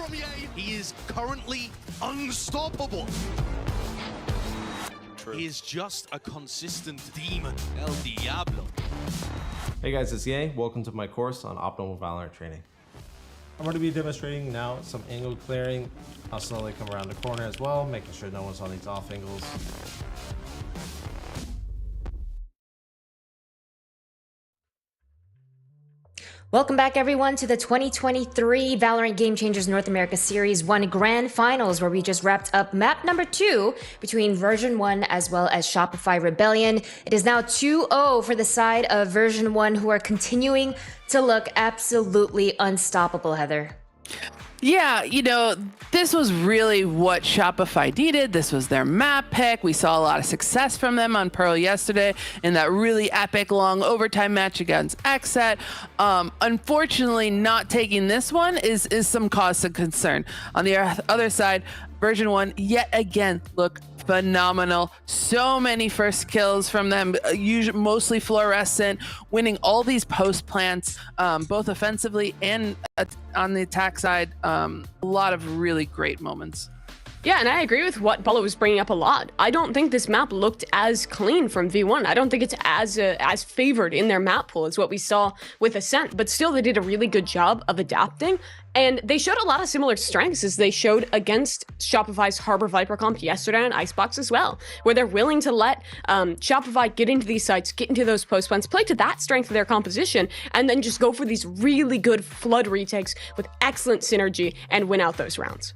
from EA. He is currently unstoppable. True. He is just a consistent demon, El Diablo. Hey guys, it's EA. Welcome to my course on optimal Valorant training. I'm going to be demonstrating now some angle clearing. I'll slowly come around the corner as well, making sure no one's on these off angles. Welcome back, everyone, to the 2023 Valorant Game Changers North America Series 1 Grand Finals, where we just wrapped up map number 2 between Version 1 as well as Shopify Rebellion. It is now 2-0 for the side of Version 1, who are continuing to look absolutely unstoppable, Heather. Yeah, you know, this was really what Shopify needed. This was their map pick. We saw a lot of success from them on Pearl yesterday in that really epic long overtime match against XSET. Unfortunately, not taking this one is some cause of concern. On the other side, Version 1, yet again, look phenomenal. So many first kills from them, usually mostly fluorescent, winning all these post plants, both offensively and on the attack side. A lot of really great moments. Yeah, and I agree with what Bolo was bringing up a lot. I don't think this map looked as clean from V1. I don't think it's as favored in their map pool as what we saw with Ascent, but still they did a really good job of adapting. And they showed a lot of similar strengths as they showed against Shopify's Harbor Viper comp yesterday on Icebox as well, where they're willing to let Shopify get into these sites, get into those post plants, play to that strength of their composition, and then just go for these really good flood retakes with excellent synergy and win out those rounds.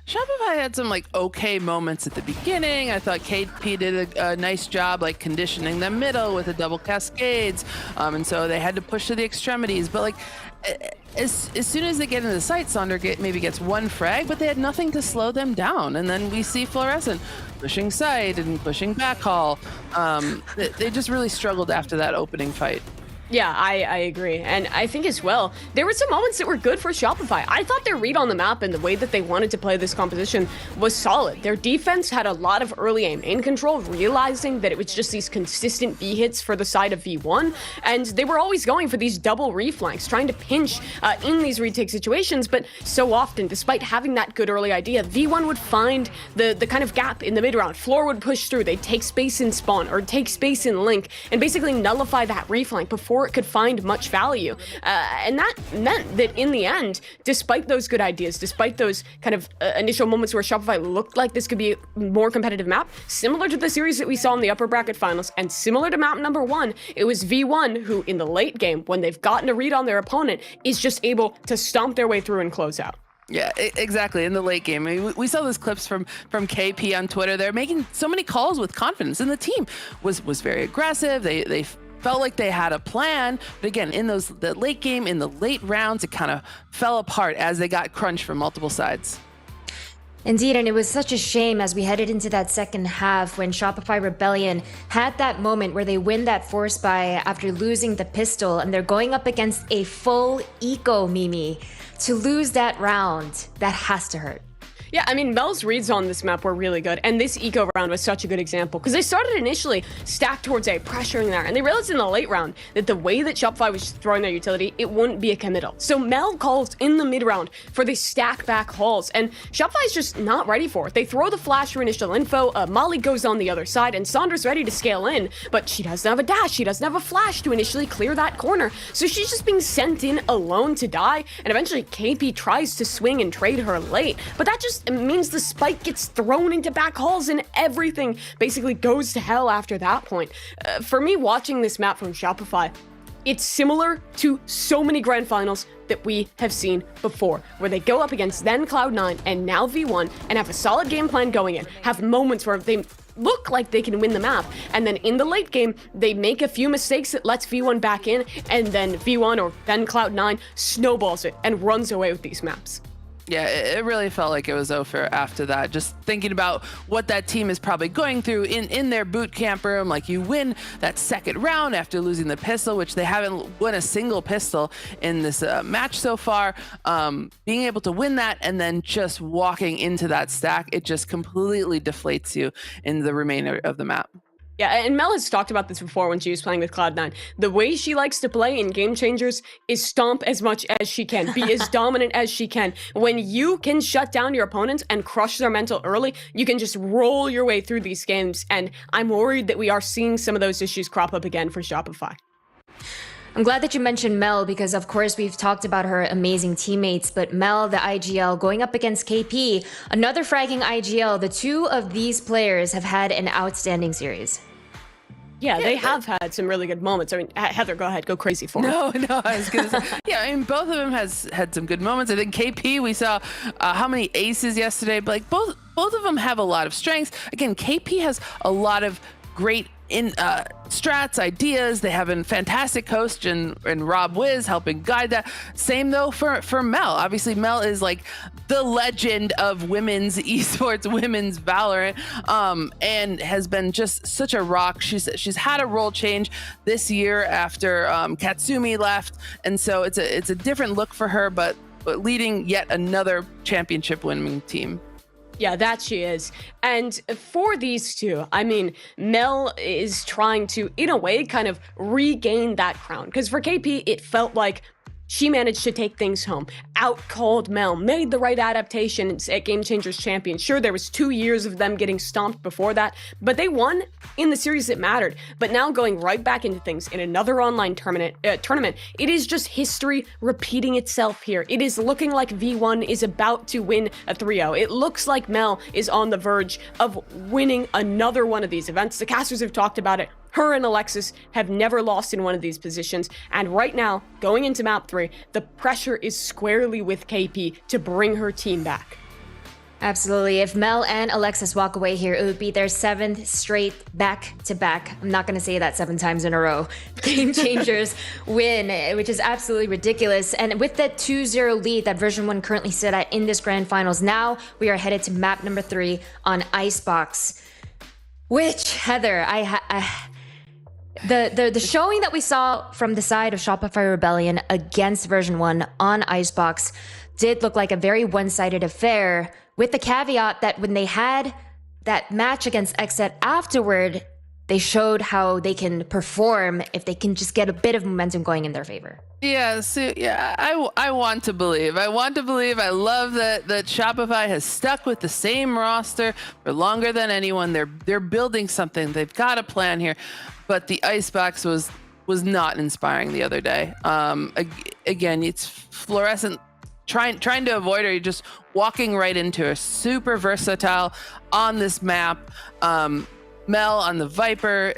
Shopify had some okay moments at the beginning. I thought KP did a nice job conditioning them middle with the double cascades, and so they had to push to the extremities. But as soon as they get into the site, Sonder maybe gets one frag, but they had nothing to slow them down. And then we see Fluorescent pushing side and pushing backhaul. They just really struggled after that opening fight. Yeah, I agree. And I think as well, there were some moments that were good for Shopify. I thought their read on the map and the way that they wanted to play this composition was solid. Their defense had a lot of early aim in control, realizing that it was just these consistent B hits for the side of V1. And they were always going for these double reflanks, trying to pinch in these retake situations. But so often, despite having that good early idea, V1 would find the kind of gap in the mid round. Floor would push through. They'd take space in spawn or take space in link and basically nullify that reflank before it could find much value. And that meant that in the end, despite those good ideas, despite those kind of initial moments where Shopify looked like this could be a more competitive map, similar to the series that we saw in the upper bracket finals and similar to map number 1, it was V1 who in the late game, when they've gotten a read on their opponent, is just able to stomp their way through and close out. Yeah, exactly. In the late game, I mean, we saw those clips from KP on Twitter. They're making so many calls with confidence, and the team was very aggressive. They felt like they had a plan, but again, in the late game, in the late rounds, it kind of fell apart as they got crunched from multiple sides. Indeed, and it was such a shame as we headed into that second half when Shopify Rebellion had that moment where they win that force buy after losing the pistol, and they're going up against a full eco Mimi. To lose that round, that has to hurt. Yeah, I mean, Mel's reads on this map were really good, and this eco round was such a good example, because they started initially stacked towards A, pressuring there, and they realized in the late round that the way that Shopify was throwing their utility, it wouldn't be a committal. So Mel calls in the mid round for these stack back hauls, and Shopify's just not ready for it. They throw the flash for initial info, Molly goes on the other side, and Sandra's ready to scale in, but she doesn't have a dash, she doesn't have a flash to initially clear that corner, so she's just being sent in alone to die, and eventually KP tries to swing and trade her late, but that just means the spike gets thrown into back halls and everything basically goes to hell after that point. For me, watching this map from Shopify, it's similar to so many grand finals that we have seen before, where they go up against then Cloud9 and now V1 and have a solid game plan going in, have moments where they look like they can win the map, and then in the late game, they make a few mistakes that lets V1 back in, and then V1 or then Cloud9 snowballs it and runs away with these maps. Yeah, it really felt like it was over after that. Just thinking about what that team is probably going through in their boot camp room. Like, you win that second round after losing the pistol, which they haven't won a single pistol in this match so far. Being able to win that and then just walking into that stack, it just completely deflates you in the remainder of the map. Yeah, and Mel has talked about this before when she was playing with Cloud9. The way she likes to play in Game Changers is stomp as much as she can, be as dominant as she can. When you can shut down your opponents and crush their mental early, you can just roll your way through these games, and I'm worried that we are seeing some of those issues crop up again for Shopify. I'm glad that you mentioned Mel because, of course, we've talked about her amazing teammates, but Mel, the IGL, going up against KP, another fragging IGL. The two of these players have had an outstanding series. Yeah, they have had some really good moments. I mean, Heather, go ahead, go crazy for them. No, I was gonna say, yeah, I mean, both of them has had some good moments. I think KP, we saw how many aces yesterday, but like both of them have a lot of strengths. Again, KP has a lot of great strats, ideas. They have a fantastic coach and Rob Wiz helping guide that. Same though for Mel. Obviously, Mel is like the legend of women's esports, women's Valorant, and has been just such a rock. She's had a role change this year after Katsumi left, and so it's a different look for her, but leading yet another championship winning team. Yeah, that she is. And for these two, I mean, Mel is trying to, in a way, kind of regain that crown. Because for KP, it felt like she managed to take things home, out-called Mel, made the right adaptations at Game Changers Champion. Sure, there was 2 years of them getting stomped before that, but they won in the series that mattered. But now going right back into things in another online tournament, it is just history repeating itself here. It is looking like V1 is about to win a 3-0. It looks like Mel is on the verge of winning another one of these events. The casters have talked about it. Her and Alexis have never lost in one of these positions, and right now, going into map 3, the pressure is squarely with KP to bring her team back. Absolutely. If Mel and Alexis walk away here, it would be their 7th straight back-to-back. I'm not going to say that 7 times in a row. Game Changers win, which is absolutely ridiculous. And with that 2-0 lead that version 1 currently sit at in this grand finals, now we are headed to map number 3 on Icebox. Which, Heather, The showing that we saw from the side of Shopify Rebellion against version 1 on Icebox did look like a very one-sided affair, with the caveat that when they had that match against XZ afterward, they showed how they can perform if they can just get a bit of momentum going in their favor. Yeah, so yeah, I want to believe. I want to believe. I love that Shopify has stuck with the same roster for longer than anyone. They're building something. They've got a plan here. But the Icebox was not inspiring the other day. Again, it's fluorescent. Trying to avoid her, you're just walking right into her. Super versatile on this map. Mel on the Viper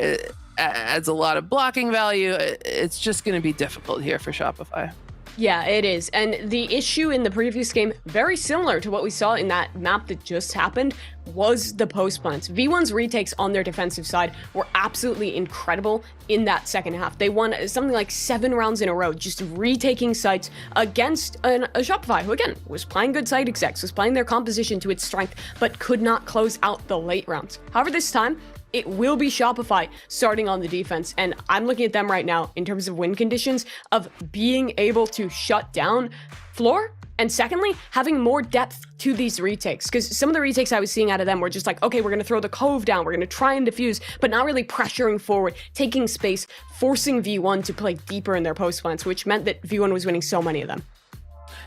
adds a lot of blocking value. It's just going to be difficult here for Shopify. Yeah, it is. And the issue in the previous game, very similar to what we saw in that map that just happened, was the post plants. V1's retakes on their defensive side were absolutely incredible in that second half. They won something like 7 rounds in a row, just retaking sites against a Shopify, who again was playing good site execs, was playing their composition to its strength, but could not close out the late rounds. However, this time, it will be Shopify starting on the defense, and I'm looking at them right now in terms of win conditions of being able to shut down floor, and secondly, having more depth to these retakes, because some of the retakes I was seeing out of them were just like, okay, we're going to throw the cove down, we're going to try and defuse, but not really pressuring forward, taking space, forcing V1 to play deeper in their post plants, which meant that V1 was winning so many of them.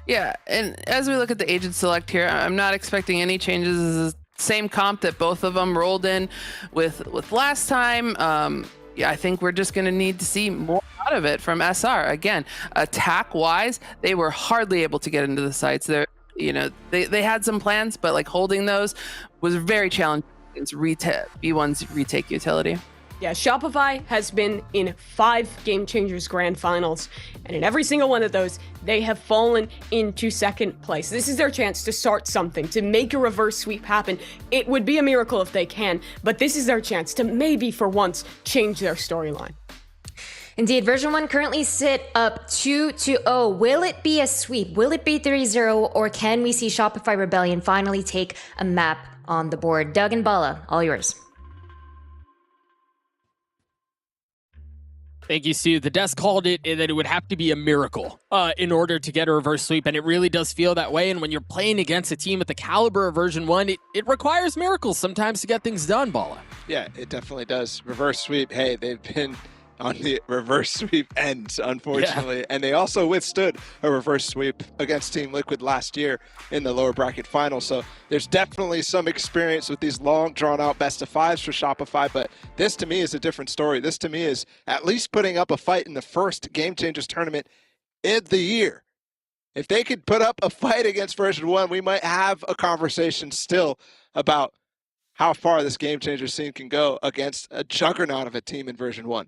Yeah, and as we look at the agent select here, I'm not expecting any changes. Same comp that both of them rolled in with last time. Yeah, I think we're just going to need to see more out of it from SR. Again, attack-wise, they were hardly able to get into the sites. They had some plans, but like holding those was very challenging against V1's retake utility. Yeah, Shopify has been in 5 Game Changers Grand Finals, and in every single one of those, they have fallen into second place. This is their chance to start something, to make a reverse sweep happen. It would be a miracle if they can, but this is their chance to maybe for once change their storyline. Indeed, version 1 currently sit up 2-0. Will it be a sweep? Will it be 3-0? Or can we see Shopify Rebellion finally take a map on the board? Doug and Bala, all yours. Thank you, Stu. The desk called it that it would have to be a miracle in order to get a reverse sweep, and it really does feel that way. And when you're playing against a team at the caliber of version 1, it requires miracles sometimes to get things done, Bala. Yeah, it definitely does. Reverse sweep, hey, they've been on the reverse sweep end, unfortunately. Yeah. And they also withstood a reverse sweep against Team Liquid last year in the lower bracket final. So there's definitely some experience with these long, drawn-out best-of-5s for Shopify. But this, to me, is a different story. This, to me, is at least putting up a fight in the first Game Changers tournament in the year. If they could put up a fight against version 1, we might have a conversation still about how far this Game Changer scene can go against a juggernaut of a team in version 1.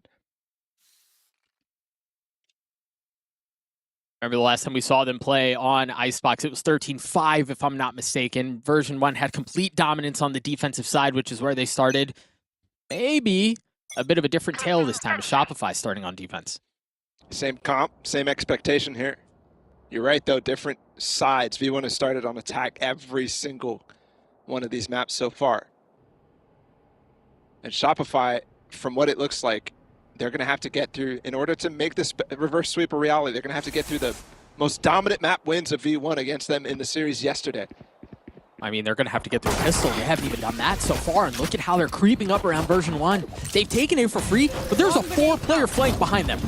Remember the last time we saw them play on Icebox, it was 13-5, if I'm not mistaken. Version 1 had complete dominance on the defensive side, which is where they started. Maybe a bit of a different tale this time with Shopify starting on defense. Same comp, same expectation here. You're right, though, different sides. V1 has started on attack every single one of these maps so far. And Shopify, from what it looks like, they're going to have to get through, in order to make this reverse sweep a reality, they're going to have to get through the most dominant map wins of V1 against them in the series yesterday. I mean, they're going to have to get through Pistol. They haven't even done that so far, and look at how they're creeping up around version 1. They've taken it for free, but there's a 4-player flank behind them.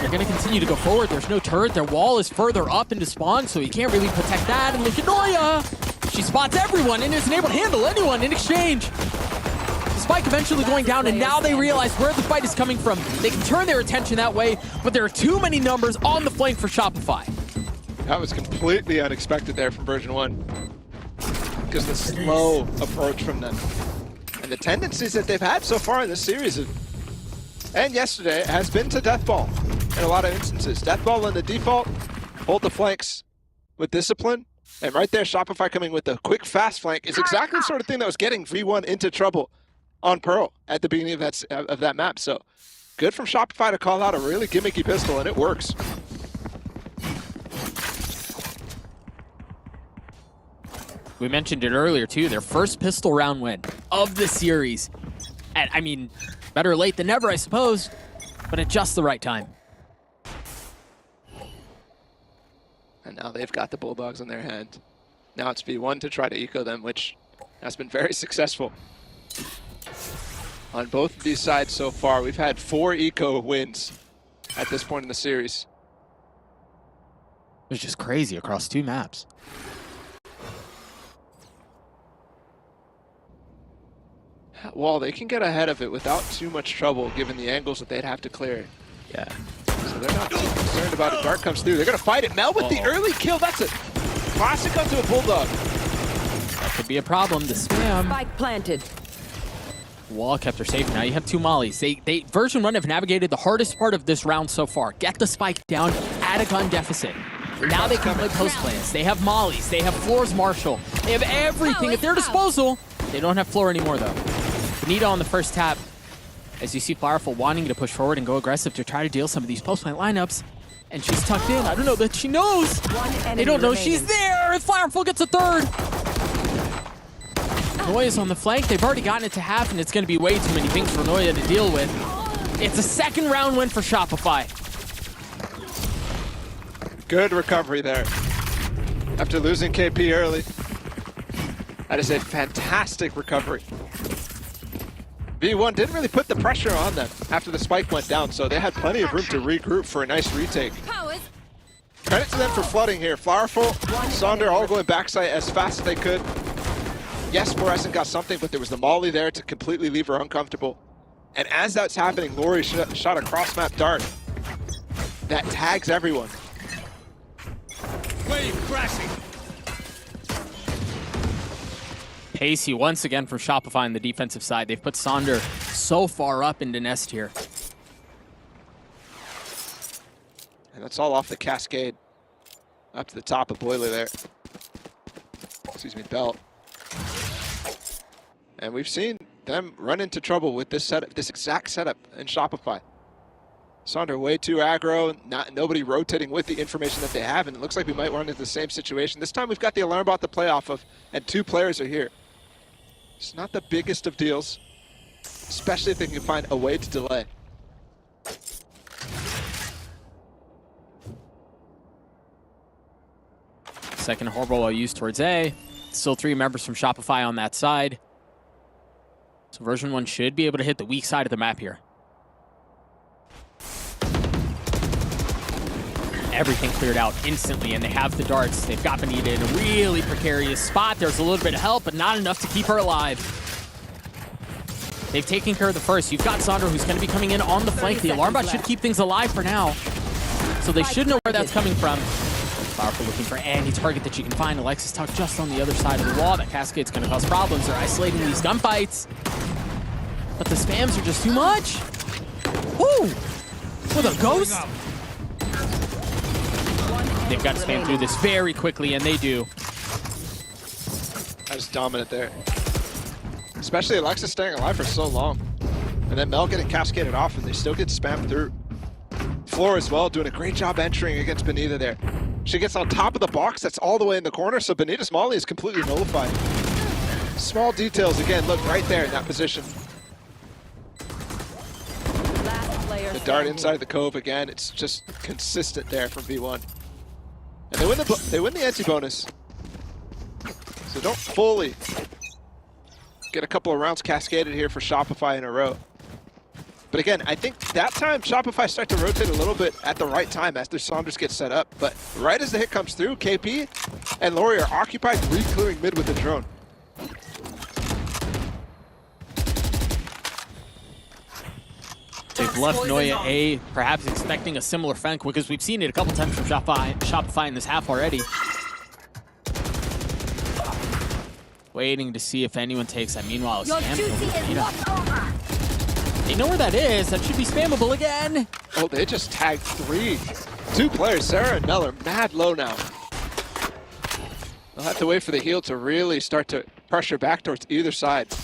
They're going to continue to go forward. There's no turret. Their wall is further up into spawn, so you can't really protect that. And look at Noya! She spots everyone and isn't able to handle anyone in exchange. Spike eventually going down, and now they realize where the fight is coming from. They can turn their attention that way, but there are too many numbers on the flank for Shopify. That was completely unexpected there from version 1. Because the slow approach from them. And the tendencies that they've had so far in this series, and yesterday, has been to deathball in a lot of instances. Deathball in the default, hold the flanks with discipline. And right there, Shopify coming with the quick, fast flank is exactly the sort of thing that was getting V1 into trouble on Pearl at the beginning of that map. So good from Shopify to call out a really gimmicky pistol, and it works. We mentioned it earlier too, their first pistol round win of the series. And I mean, better late than never, I suppose, but at just the right time. And now they've got the Bulldogs in their hand. Now it's V1 to try to eco them, which has been very successful on both of these sides so far. We've had 4 eco wins at this point in the series. It was just crazy across 2 maps. Well, they can get ahead of it without too much trouble, given the angles that they'd have to clear. Yeah. So they're not too concerned about it. Dart comes through. They're going to fight it. Mel with the early kill. That's a classic onto a Bulldog. That could be a problem. The spam. Spike planted. Wall kept her safe. Now you have 2 mollies. They version 1 have navigated the hardest part of this round so far. Get the spike down, add a gun deficit. Now they can play post plans. They have mollies. They have floors marshal. They have everything at their disposal. They don't have floor anymore though. Benito on the first tap. As you see Fireful wanting to push forward and go aggressive to try to deal some of these post plant lineups. And she's tucked in. I don't know that she knows. They don't know she's there. And Fireful gets a 3rd. Noya's on the flank. They've already gotten it to half, and it's going to be way too many things for Noya to deal with. It's a 2nd round win for Shopify. Good recovery there. After losing KP early. That is a fantastic recovery. V1 didn't really put the pressure on them after the spike went down, so they had plenty of room to regroup for a nice retake. Credit to them for flooding here. Flowerful, Sonder all going backside as fast as they could. Yes, Fluorescent got something, but there was the molly there to completely leave her uncomfortable. And as that's happening, Lori shot a cross-map dart that tags everyone. Wave crashing. Pacey once again from Shopify on the defensive side. They've put Sonder so far up into nest here. And that's all off the cascade. Up to the top of Boiler there. Excuse me, Belt. And we've seen them run into trouble with this setup, this exact setup in Shopify. Sonder way too aggro, nobody rotating with the information that they have, and it looks like we might run into the same situation. This time we've got the alarm bot to play off of, and 2 players are here. It's not the biggest of deals. especially if they can find a way to delay. Second Horrible used towards A. Still 3 members from Shopify on that side. So version 1 should be able to hit the weak side of the map here. Everything cleared out instantly, and they have the darts. They've got Benita in a really precarious spot. There's a little bit of help, but not enough to keep her alive. They've taken care of the first. You've got Sandra, who's going to be coming in on the flank. The alarm bot should keep things alive for now. So they should know where that's coming from. Powerful looking for any target that you can find. Alexis Tuck just on the other side of the wall. That cascade's going to cause problems. They're isolating these gunfights. But the spams are just too much. Woo! With a ghost? They've got to spam through this very quickly, and they do. That was dominant there. Especially Alexis staying alive for so long. And then Mel getting cascaded off, and they still get spammed through. Floor as well, doing a great job entering against Benita there. She gets on top of the box, that's all the way in the corner, so Benita's molly is completely nullified. Small details, again, look right there in that position. The dart inside the cove again, it's just consistent there from V1. And they win the anti-bonus. So don't fully get a couple of rounds cascaded here for Shopify in a row. But again, I think that time Shopify start to rotate a little bit at the right time after Saunders gets set up. But right as the hit comes through, KP and Lori are occupied, re-clearing mid with the drone. They've left Noya A, perhaps expecting a similar flank, because we've seen it a couple times from Shopify in this half already. Waiting to see if anyone takes that. Meanwhile, a spam. They know where that is. That should be spammable again. Oh, they just tagged 2 players. Sarah and Mel are mad low now. They'll have to wait for the heal to really start to pressure back towards either side.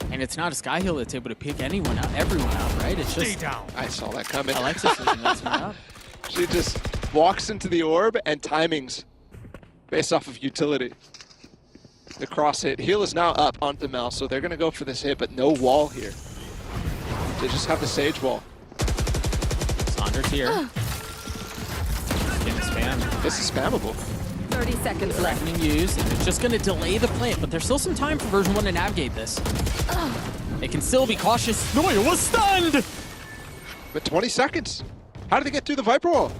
And it's not a sky heal that's able to pick anyone out, everyone out, right? It's just... I saw that coming. Alexis is messing up. She just walks into the orb and timings based off of utility. The cross hit. Heal is now up onto Mel, so they're going to go for this hit, but no wall here. They just have the Sage wall. Saunders here. Getting spammed. This is spammable. 30 seconds left. Used, and it's just going to delay the plant, but there's still some time for version 1 to navigate this. They can still be cautious. Noya was stunned! But 20 seconds. How did they get through the Viper wall?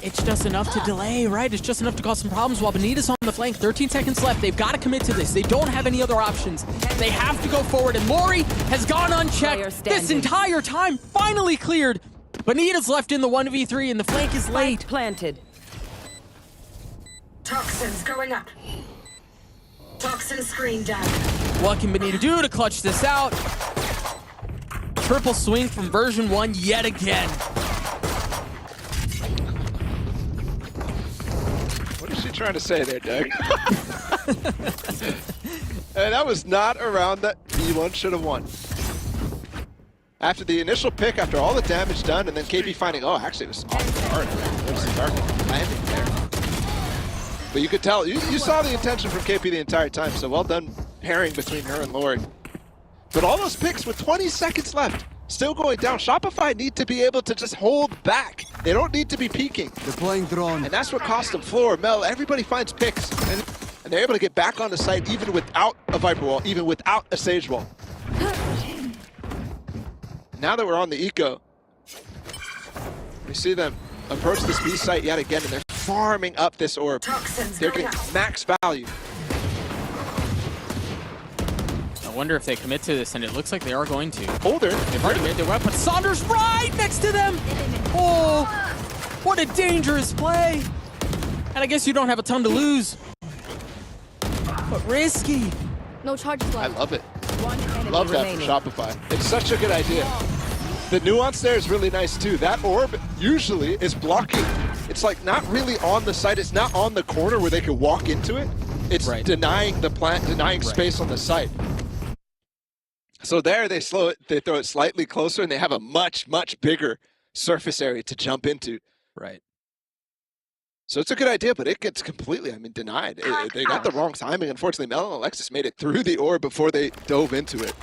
It's just enough to delay, right? It's just enough to cause some problems while Benita's on the flank. 13 seconds left. They've got to commit to this. They don't have any other options. They have to go forward, and Lori has gone unchecked this entire time. Finally cleared. Benita's left in the 1v3, and the flank is late. Planted. Toxins going up. Toxin screen down. What can Benita do to clutch this out? Triple swing from version 1 yet again. What is she trying to say there, Doug? And that was not a round that V1 should have won. After the initial pick, after all the damage done, and then KP finding, oh, actually it was off the guard. There's the dark landing there. But you could tell, you saw the intention from KP the entire time, so well done pairing between her and Lord. But all those picks with 20 seconds left, still going down. Shopify need to be able to just hold back. They don't need to be peeking. Deploying drone. And that's what cost them. Floor, Mel, everybody finds picks. And they're able to get back on the site even without a Viper wall, even without a Sage wall. Now that we're on the eco, we see them approach this B site yet again, and they're farming up this orb. They're getting max value. I wonder if they commit to this, and it looks like they are going to. Holder. They've already made their way, but Saunders right next to them! Oh, what a dangerous play! And I guess you don't have a ton to lose. But risky. No charges left. I love it. One enemy Love that remaining. from Shopify. It's such a good idea. The nuance there is really nice too. That orb usually is blocking. It's like not really on the site. It's not on the corner where they can walk into it. It's denying the plant, denying space on the site. So there they slow it, they throw it slightly closer, and they have a much, much bigger surface area to jump into. Right. So it's a good idea, but it gets completely, denied. They got the wrong timing. Unfortunately, Mel and Alexis made it through the orb before they dove into it.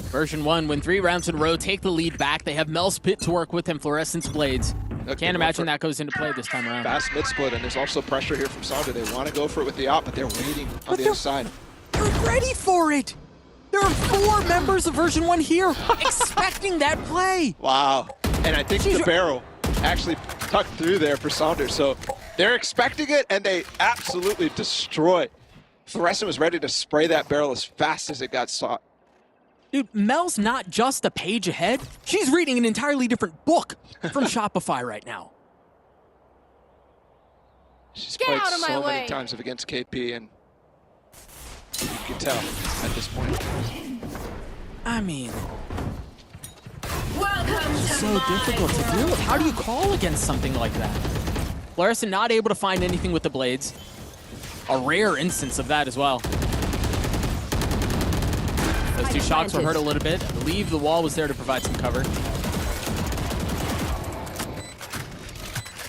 Version 1 win 3 rounds in a row, take the lead back. They have Mel's Pit to work with and Fluorescence Blades. Okay, Can't imagine that goes into play this time around. Fast mid split, and there's also pressure here from Sonder. They want to go for it with the op, but they're waiting on the other side. They're ready for it! There are 4 members of version 1 here expecting that play! Wow. And I think the barrel actually tucked through there for Saunders. So they're expecting it, and they absolutely destroy. Fluorescent was ready to spray that barrel as fast as it got sought. Dude, Mel's not just a page ahead. She's reading an entirely different book from Shopify right now. She's Get played out of my so way. many times against KP, and you can tell at this point. I mean, Welcome to so difficult to deal with. How do you call against something like that? Larison not able to find anything with the blades. A rare instance of that as well. Those 2 shots were hurt a little bit. I believe the wall was there to provide some cover.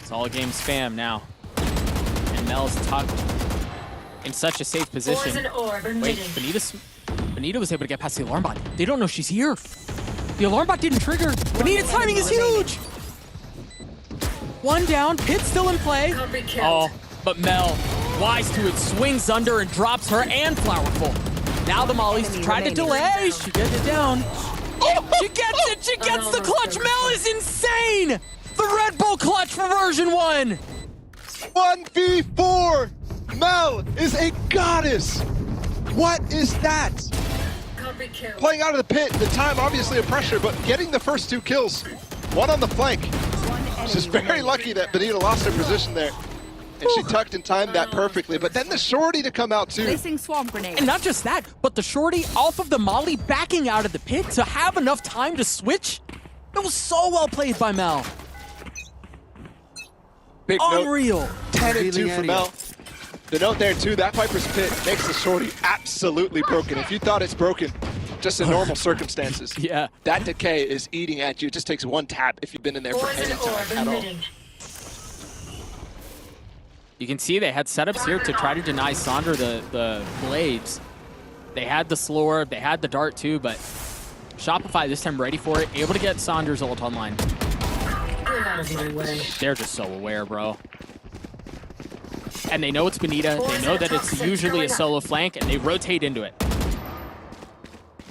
It's all game spam now. And Mel's tucked in such a safe position. Wait, Benita was able to get past the alarm bot. They don't know she's here. The alarm bot didn't trigger. Benita's timing is huge. 1 down, Pit still in play. Oh, but Mel, wise to it, swings under and drops her and Flowerful. Now the Molly's trying to delay. She gets it down. Oh, she gets it. She gets the clutch. Mel is insane. The Red Bull clutch for version 1. 1v4! Mel is a goddess! What is that? Playing out of the pit, the time obviously a pressure, but getting the first 2 kills. 1 on the flank. She's very lucky that Benita lost her position there. And she tucked and timed that perfectly, but then the shorty to come out too. Placing swarm grenade. And not just that, but the shorty off of the Molly backing out of the pit to have enough time to switch. It was so well played by Mel. Big Unreal. Note, 10 and 2 for Mel. The note there too, that Viper's Pit makes the shorty absolutely broken. If you thought it's broken, just in normal circumstances. Yeah. That decay is eating at you. It just takes 1 tap if you've been in there for any time at all. You can see they had setups here to try to deny Sonder the blades. They had the slower, they had the dart too, but Shopify this time ready for it, able to get Sonder's ult online. They're just so aware, bro. And they know it's Benita, they know that it's usually a solo flank, and they rotate into it.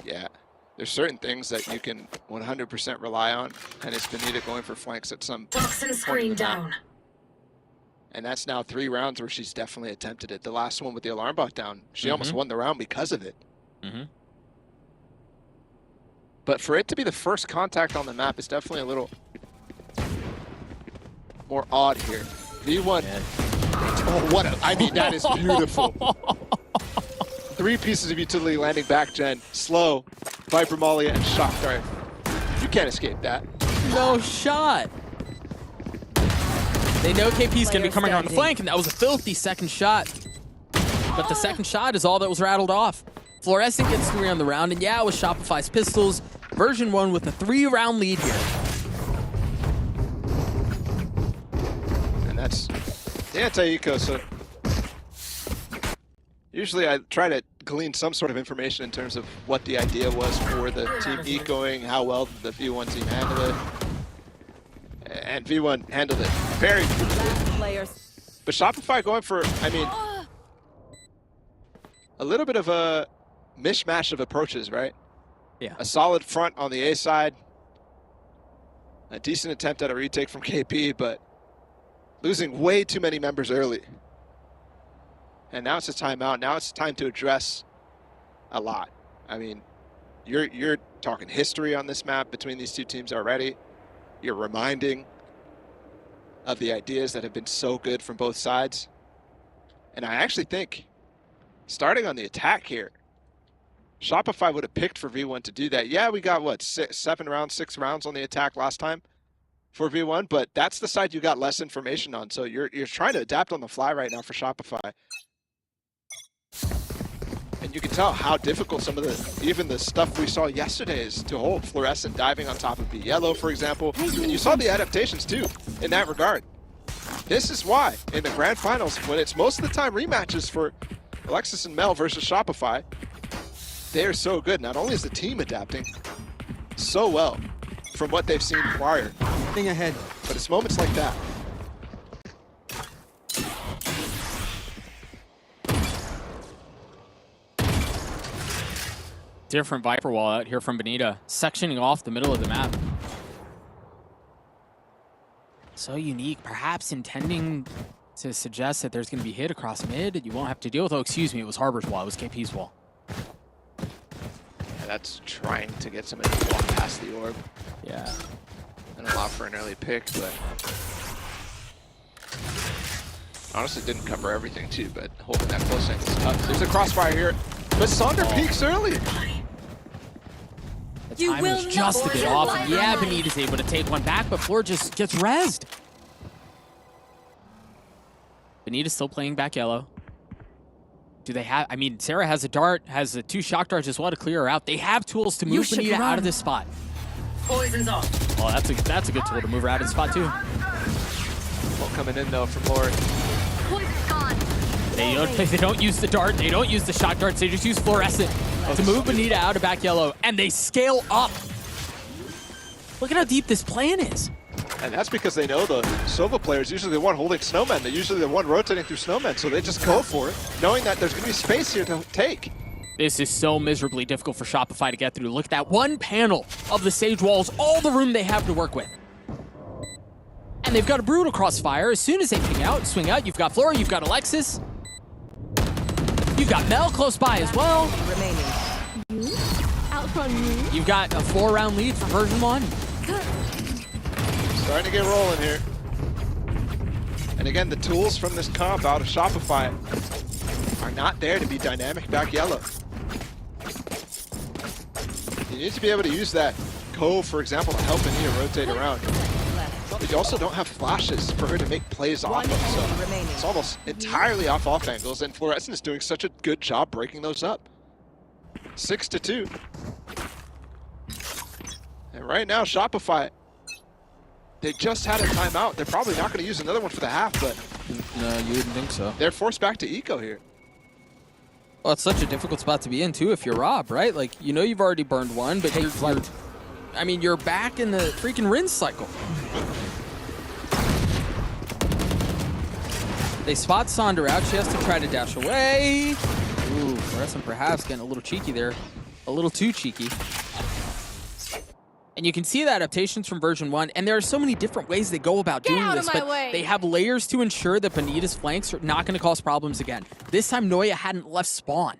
Yeah, there's certain things that you can 100% rely on, and it's Benita going for flanks at some point down. And that's now 3 rounds where she's definitely attempted it. The last one with the alarm bot down, she almost won the round because of it. But for it to be the first contact on the map is definitely a little more odd here. V1. Oh, what a, I mean, that is beautiful. 3 pieces of utility landing back gen, slow, Viper Molly, and shock dart. You can't escape that. No shot. They know KP's going to be coming around the flank, and that was a filthy second shot. But the second shot is all that was rattled off. Fluorescent gets 3 on the round, and yeah, with Shopify's pistols, version 1 with a 3-round lead here. And that's the anti-eco, so usually I try to glean some sort of information in terms of what the idea was for the team ecoing, how well the V1 team handled it. And V1 handled it very good. But Shopify going for, I mean, a little bit of a mishmash of approaches, right? Yeah. A solid front on the A side. A decent attempt at a retake from KP, but losing way too many members early. And now it's a timeout. Now it's time to address a lot. I mean, you're talking history on this map between these 2 teams already. You're reminding of the ideas that have been so good from both sides. And I actually think, starting on the attack here, Shopify would have picked for V1 to do that. Yeah, we got, what, 6 rounds on the attack last time for V1, but that's the side you got less information on. So you're trying to adapt on the fly right now for Shopify. And you can tell how difficult some of the, even the stuff we saw yesterday is to hold. Fluorescent diving on top of B Yellow, for example. And you saw the adaptations too, in that regard. This is why, in the grand finals, when it's most of the time rematches for Alexis and Mel versus Shopify, they are so good. Not only is the team adapting so well from what they've seen prior, Thing ahead. but it's moments like that. Different Viper wall out here from Benita, sectioning off the middle of the map. So unique, perhaps intending to suggest that there's going to be hit across mid that you won't have to deal with. Oh, excuse me, it was Harbor's wall, it was KP's wall. Yeah, that's trying to get somebody to walk past the orb Yeah. and allow for an early pick, but honestly didn't cover everything too, but holding that close range is tough. There's a crossfire here, but Sonder peeks early. The time was just a bit off. And yeah, Benita's able to take one back, but Floor just gets rezzed. Benita's still playing back yellow. Do they have, I mean, Sarah has a dart, has the 2 shock darts as well to clear her out. They have tools to move Benita out of this spot. Poison's off. Oh, that's a good tool to move her out of the spot too. Well, coming in though from Lord. Poison's gone. They don't use the dart, they don't use the shock darts, they just use fluorescent to move Benita out of back yellow, and they scale up. Look at how deep this plan is. And that's because they know the Sova player is usually the one holding snowmen. They're usually the one rotating through snowmen, so they just go for it, knowing that there's going to be space here to take. This is so miserably difficult for Shopify to get through. Look at that one panel of the Sage walls, all the room they have to work with. And they've got a brutal crossfire. As soon as they swing out, you've got Flora, you've got Alexis. You've got Mel close by as well. Remaining. Out from you. You've got a 4-round lead for version 1. Starting to get rolling here. And again, the tools from this comp out of Shopify are not there to be dynamic back yellow. You need to be able to use that Cove, for example, to help Anita rotate around. But you also don't have flashes for her to make plays off of, so it's almost entirely off angles, and Fluorescent is doing such a good job breaking those up. 6-2. And right now, Shopify, they just had a timeout. They're probably not going to use another one for the half, but No, you wouldn't think so. they're forced back to eco here. Well, it's such a difficult spot to be in, too, if you're Rob, right? Like, you know you've already burned one, but you're back in the freaking rinse cycle. They spot Sonder out. She has to try to dash away. Ooh, Fluorescent perhaps getting a little cheeky there. A little too cheeky. And you can see the adaptations from version 1, and there are so many different ways they go about doing this, but they have layers to ensure that Benita's flanks are not going to cause problems again. This time, Noya hadn't left spawn.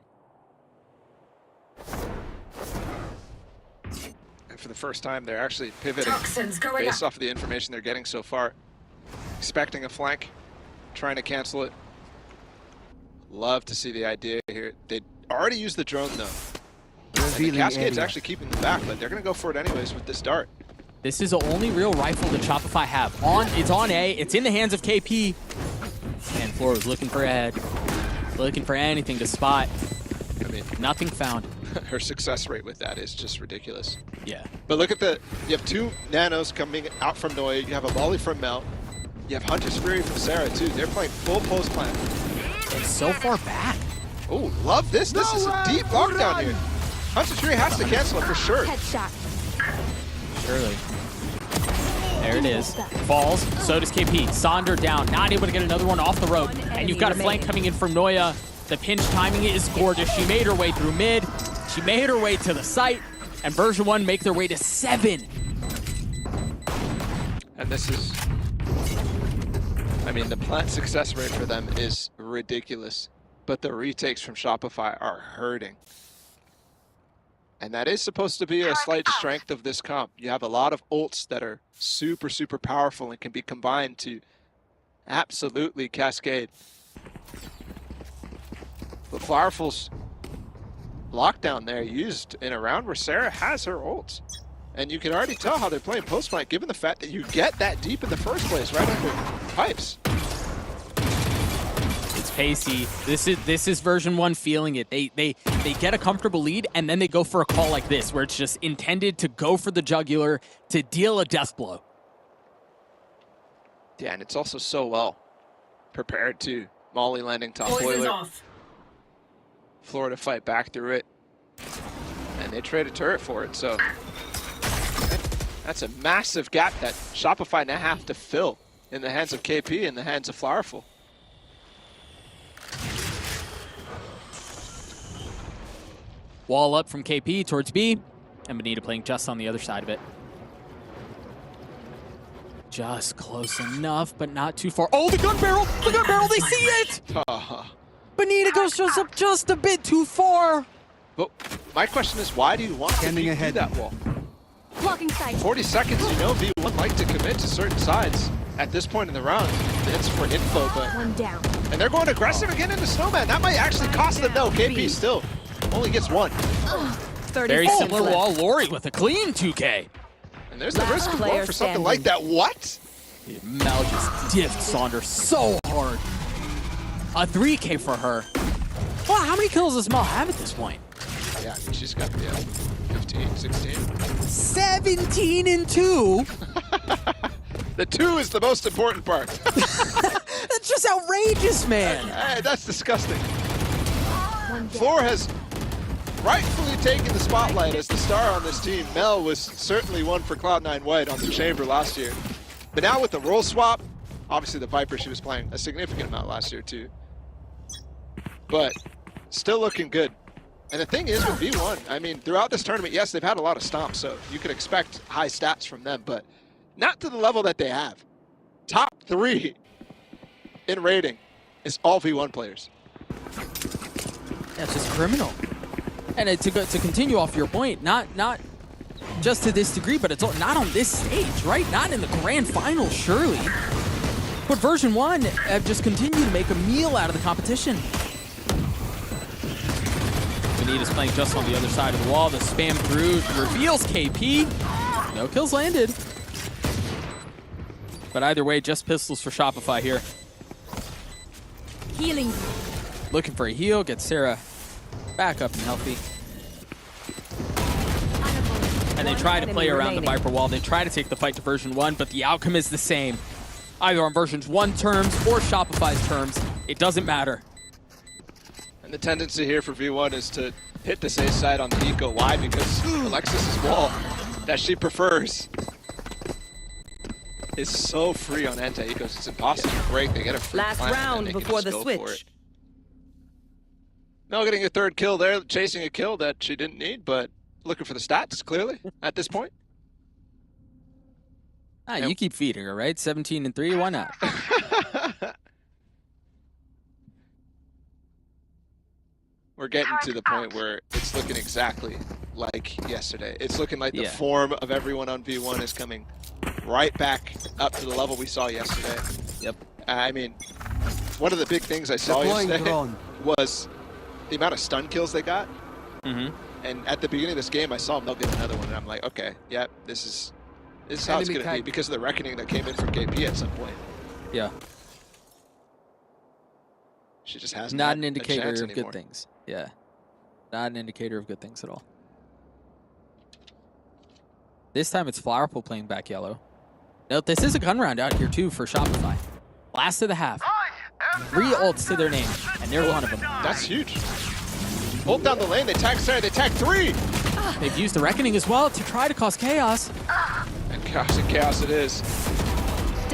And for the first time, they're actually pivoting Toxins going based up. off of the information they're getting so far. Expecting a flank, trying to cancel it. Love to see the idea here. They already used the drone, though. And the Cascade's actually keeping them back, but they're going to go for it anyways with this dart. This is the only real rifle that Shopify have. It's on A, it's in the hands of KP. And Flora was looking for a head. Looking for anything to spot. I mean, Nothing found. her success rate with that is just ridiculous. Yeah. But look at you have 2 nanos coming out from Noya, you have a volley from Mel, you have Hunter's Fury from Sarah too. They're playing full post plan. It's so far back. Oh, love this. This is a deep lockdown here. Hunter's Fury has to cancel it for sure. Headshot. Surely. There it is. Falls. So does KP. Sonder down. Not able to get another one off the rope. And you've got a flank coming in from Noya. The pinch timing is gorgeous. She made her way through mid. She made her way to the site. And version 1 make their way to 7. And this is, I mean, the plant success rate for them is ridiculous. But the retakes from Shopify are hurting. And that is supposed to be a slight strength of this comp. You have a lot of ults that are super, super powerful and can be combined to absolutely cascade. But Flowerful's lockdown there used in a round where Sarah has her ults. And you can already tell how they're playing post-flank given the fact that you get that deep in the first place, right under pipes. It's pacey. This is version 1 feeling it. They get a comfortable lead and then they go for a call like this where it's just intended to go for the jugular to deal a death blow. Yeah, and it's also so well prepared to Molly landing top Poison's boiler. off. Florida fight back through it. And they trade a turret for it, so that's a massive gap that Shopify now have to fill in the hands of KP, in the hands of Flowerful. Wall up from KP towards B, and Benita playing just on the other side of it. Just close enough, but not too far. Oh, the gun barrel! The gun barrel, they see it! Benita goes just up just a bit too far. But my question is, why do you want to do that wall? Blocking sight. 40 seconds, you know V1 like to commit to certain sides at this point in the round. It's for info, but... One down. And they're going aggressive again into Snowman. That might actually cost them. No, KP still only gets one. 30 Very seconds similar left. wall. Lori with a clean 2K. And there's the Last risk of player going for something standing. like that. What? Mel just diffed Saunders so hard. A 3K for her. Wow, how many kills does Mel have at this point? Yeah, I mean, she's got 15, 16. 17 and 2. The 2 is the most important part. That's just outrageous, man. Hey, that's disgusting. Floor has rightfully taken the spotlight as the star on this team. Mel was certainly one for Cloud9 White on the Chamber last year. But now with the role swap, obviously the Viper, she was playing a significant amount last year too. But still looking good. And the thing is with V1, I mean, throughout this tournament, yes, they've had a lot of stomps, so you could expect high stats from them, but not to the level that they have. Top 3 in rating is all V1 players. That's just criminal. And to continue off your point, not just to this degree, but it's not on this stage, right? Not in the grand final, surely. But version 1 have just continued to make a meal out of the competition. Benita's playing just on the other side of the wall. The spam through reveals KP. No kills landed. But either way, just pistols for Shopify here. Healing. Looking for a heal, gets Sarah back up and healthy. And they try to play around the Viper wall. They try to take the fight to version 1, but the outcome is the same. Either on versions 1 terms or Shopify's terms, it doesn't matter. And the tendency here for V1 is to hit the safe side on the eco. Why? Because Alexis's wall that she prefers is so free on anti-ecos. It's impossible to break. They get a free Last plant, round and they can before just the go for it. switch. Mel getting a 3rd kill there, chasing a kill that she didn't need, but looking for the stats, clearly, at this point. You keep feeding her, right? 17 and 3, why not? We're getting to the point where it's looking exactly like yesterday. It's looking like the form of everyone on V1 is coming right back up to the level we saw yesterday. Yep. I mean, one of the big things I saw yesterday was the amount of stun kills they got. Mm-hmm. And at the beginning of this game, I saw Mel get another one, and I'm like, okay, yeah, this is how it's going to be because of the reckoning that came in from KP at some point. Yeah. She just has Not an indicator chance of anymore. good things. Yeah. Not an indicator of good things at all. This time it's Flowerpool playing back yellow. Note, this is a gun round out here too for Shopify. Last of the half. 3 ults to their name, and they're one of them. That's huge. Ult down the lane, they tag Sarah, they tag 3! They've used the Reckoning as well to try to cause chaos. And chaos it is.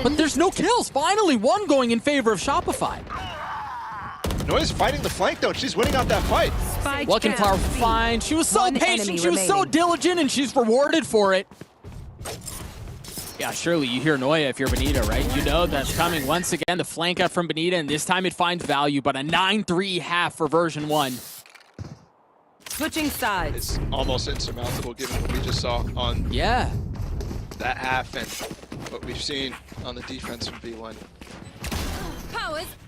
But there's no kills. Finally, 1 going in favor of Shopify. Noya's fighting the flank though, she's winning out that fight. What can Flowerpool find? She was so patient, she was so diligent, and she's rewarded for it. Yeah, surely you hear Noya if you're Benita, right? You know that's coming. Once again, the flank out from Benita, and this time it finds value, but a 9-3 half for version 1. Switching sides. It's almost insurmountable given what we just saw on that half and what we've seen on the defense from V1.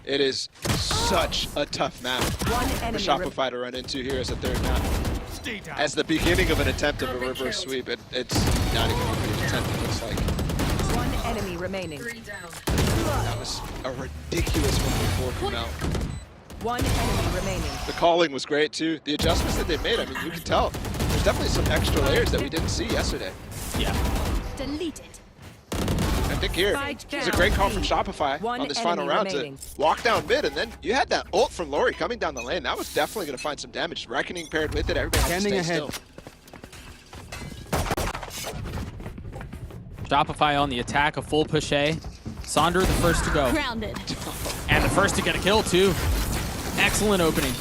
It is such a tough map for Shopify to run into here as a 3rd map. As the beginning of an attempt of a reverse sweep, it's not even a good attempt, it looks like. 1 enemy remaining. That was a ridiculous 1v4 from Mel. One enemy remaining. The calling was great too. The adjustments that they made, I mean, you can tell. There's definitely some extra layers that we didn't see yesterday. Yeah. Delete it. I think here, it's a great call from Shopify on this final round to walk down mid, and then you had that ult from Lori coming down the lane. That was definitely going to find some damage. Reckoning paired with it, everybody has to stay still. Shopify on the attack, a full push A. Sonder the first to go. Grounded. And the first to get a kill too. Excellent opening.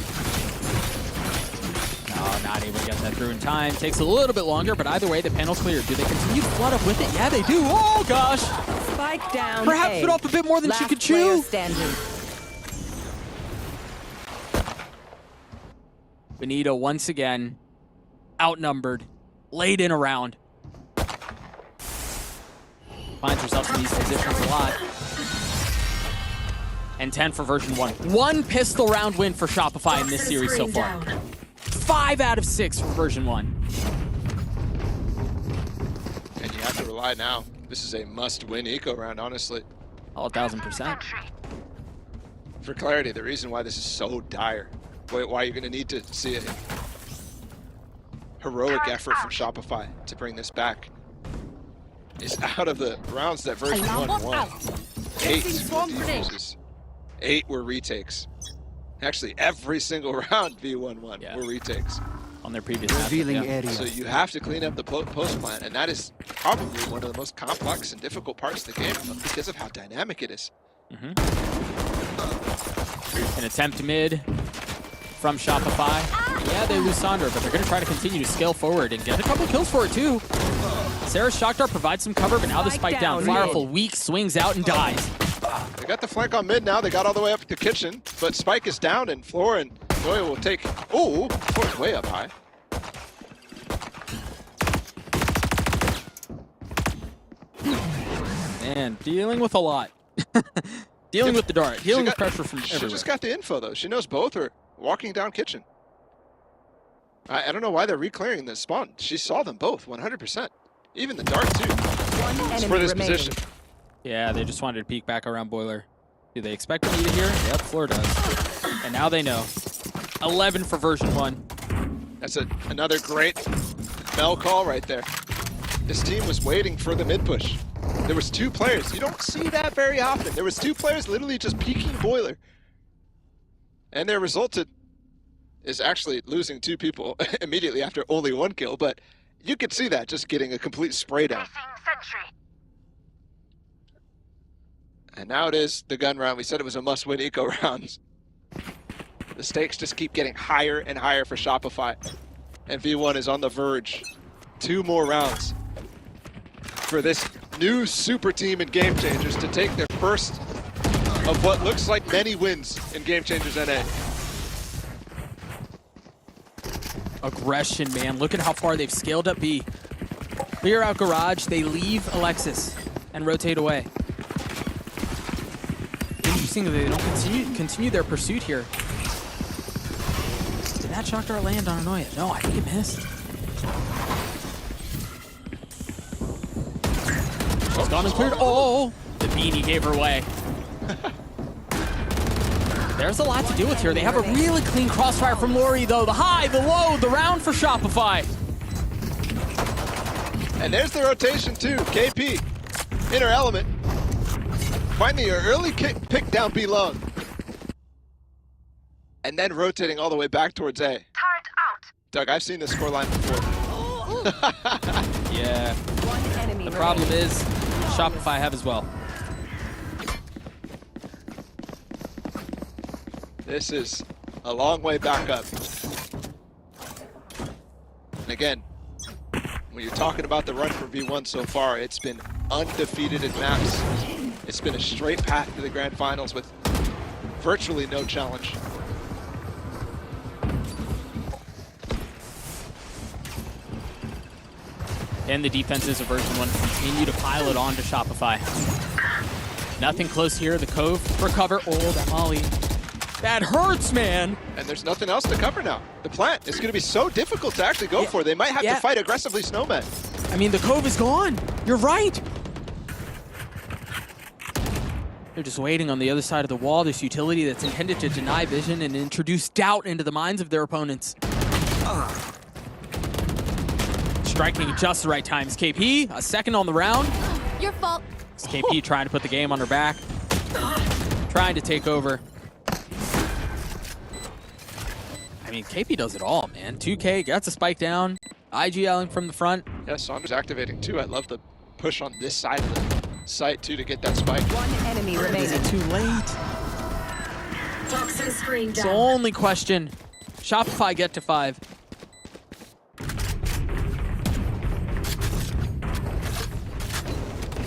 Oh, not able to get that through in time. Takes a little bit longer, but either way, the panel's cleared. Do they continue to flood up with it? Yeah, they do. Oh, gosh. Spike down. Perhaps A. bit off a bit more than she could chew. Standing. Benito once again outnumbered, late in a round. Finds herself in these positions a lot. And 10 for version 1. One pistol round win for Shopify in this series so far. 5 out of 6 for version 1. And you have to rely now. This is a must-win eco round, honestly. Oh, 1,000%. For clarity, the reason why this is so dire, why you're going to need to see a heroic effort from Shopify to bring this back, is out of the rounds that version 1 won. 8 were defuses. 8 were retakes. Actually, every single round V1 won were retakes. On their previous matchup, So you have to clean up the post plan, and that is probably one of the most complex and difficult parts of the game because of how dynamic it is. An attempt mid from Shopify. Yeah, they lose Sandra, but they're going to try to continue to scale forward and get a couple kills for it too. Sarah's shock dart provides some cover, but now the spike down. Fireful weak, swings out and dies. They got the flank on mid now. They got all the way up to kitchen, but spike is down, and Floor and Noya will take. Oh, Floor's way up high. Man, dealing with a lot. Dealing with the dart, dealing with pressure from everywhere. She just got the info though. She knows both are walking down kitchen. I don't know why they're re-clearing this spawn. She saw them both, 100%. Even the dart too. It's for this position. Yeah, they just wanted to peek back around Boiler. Do they expect Anita here? Yep, Floor does. And now they know. 11 for version 1. That's another great Mel call right there. This team was waiting for the mid push. There was 2 players. You don't see that very often. There was 2 players literally just peeking Boiler. And their resulted is actually losing 2 people immediately after only 1 kill, but you could see that just getting a complete spray down. And now it is the gun round. We said it was a must-win eco round. The stakes just keep getting higher and higher for Shopify. And V1 is on the verge. 2 more rounds for this new super team in Game Changers to take their first of what looks like many wins in Game Changers NA. Aggression, man. Look at how far they've scaled up B. Clear out garage. They leave Alexis and rotate away. Interesting that they don't continue their pursuit here. Did that shock dart land on Noya? No, I think it missed. She's gone and cleared. Oh, the beanie gave her away. There's a lot to deal with here. They have a really clean crossfire from Lori, though. The high, the low, the round for Shopify. And there's the rotation, too. KP, inner element. Finding an early pick down B long. And then rotating all the way back towards A. Turret out. Doug, I've seen this scoreline before. Yeah. The problem is, Shopify have as well. This is a long way back up. And again, when you're talking about the run for V1 so far, it's been undefeated in maps. It's been a straight path to the grand finals with virtually no challenge. And the defenses of version 1 continue to pile it on to Shopify. Nothing close here. The Cove for cover. Oh, that Molly. That hurts, man. And there's nothing else to cover now. The plant is going to be so difficult to actually go for. They might have to fight aggressively Snowman. I mean, the Cove is gone. You're right. They're just waiting on the other side of the wall, this utility that's intended to deny vision and introduce doubt into the minds of their opponents. Striking at just the right times. KP, a second on the round. Your fault. It's KP trying to put the game on her back. Trying to take over. I mean, KP does it all, man. 2K gets a spike down. IGLing from the front. Yeah, Saunders activating too. I love the push on this side of the site too to get that spike. One enemy Is remaining. it too late? Toxin screen It's the down. only question. Shopify get to 5.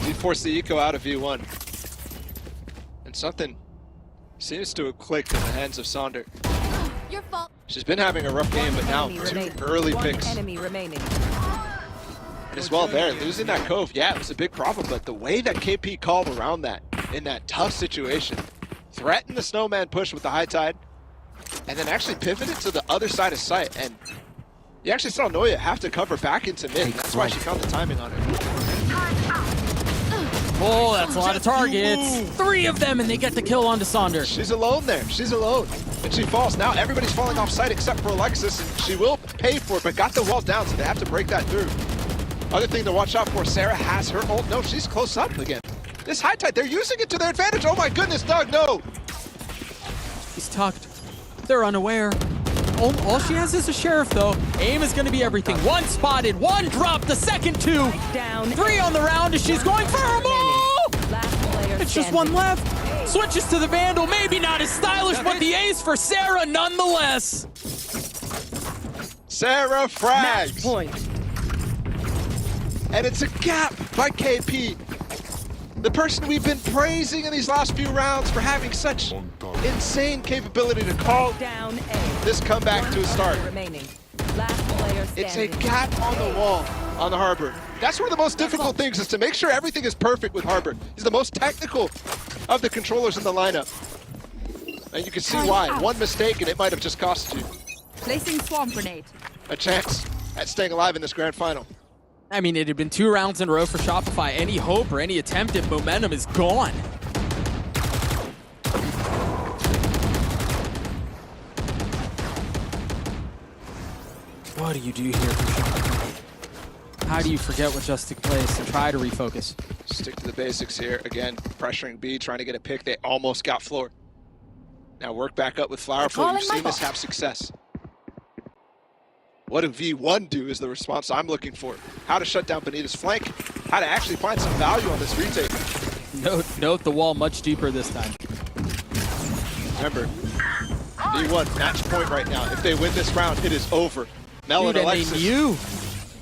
We force the eco out of V1. And something seems to have clicked in the hands of Saunder. Your fault. She's been having a rough game, but now Enemy 2 remaining. early One picks. enemy remaining. And as well there, losing that Cove, yeah, it was a big problem, but the way that KP called around that, in that tough situation, threatened the Snowman push with the high tide, and then actually pivoted to the other side of site, and you actually saw Noya have to cover back into mid, and that's why she found the timing on it. Oh, that's a lot of targets. 3 of them, and they get the kill onto Saunder. She's alone there, she's alone. And she falls. Now everybody's falling off site except for Alexis, and she will pay for it, but got the wall down, so they have to break that through. Other thing to watch out for, Sarah has her ult. No, she's close up again. This high tide, they're using it to their advantage. Oh my goodness, Doug, no. He's tucked. They're unaware. All she has is a sheriff, though. Aim is going to be everything. 1 spotted, 1 dropped, the second 2. Down. 3 on the round, and she's going for her move! Last player It's just standing. 1 left. Switches to the Vandal. Maybe not as stylish, but the ace for Sarah nonetheless. Sarah Match frags. point. And it's a gap by KP. The person we've been praising in these last few rounds for having such insane capability to call Down A. this comeback to a start. Remaining. Last player standing. It's a gap on the wall on the Harbor. That's one of the most difficult things, is to make sure everything is perfect with Harbor. He's the most technical of the controllers in the lineup. And you can see why. One mistake and it might have just cost you Placing swarm grenade. a chance at staying alive in this grand final. I mean, it had been 2 rounds in a row for Shopify. Any hope or any attempt at momentum is gone. What do you do here for Shopify? How do you forget what just took place and try to refocus? Stick to the basics here. Again, pressuring B, trying to get a pick. They almost got floor. Now work back up with Flowerful. You've seen this have success. What do V1 do is the response I'm looking for. How to shut down Benita's flank. How to actually find some value on this retake. Note the wall much deeper this time. Remember, V1 match point right now. If they win this round, it is over. Mel Dude, and and Alexis, they knew.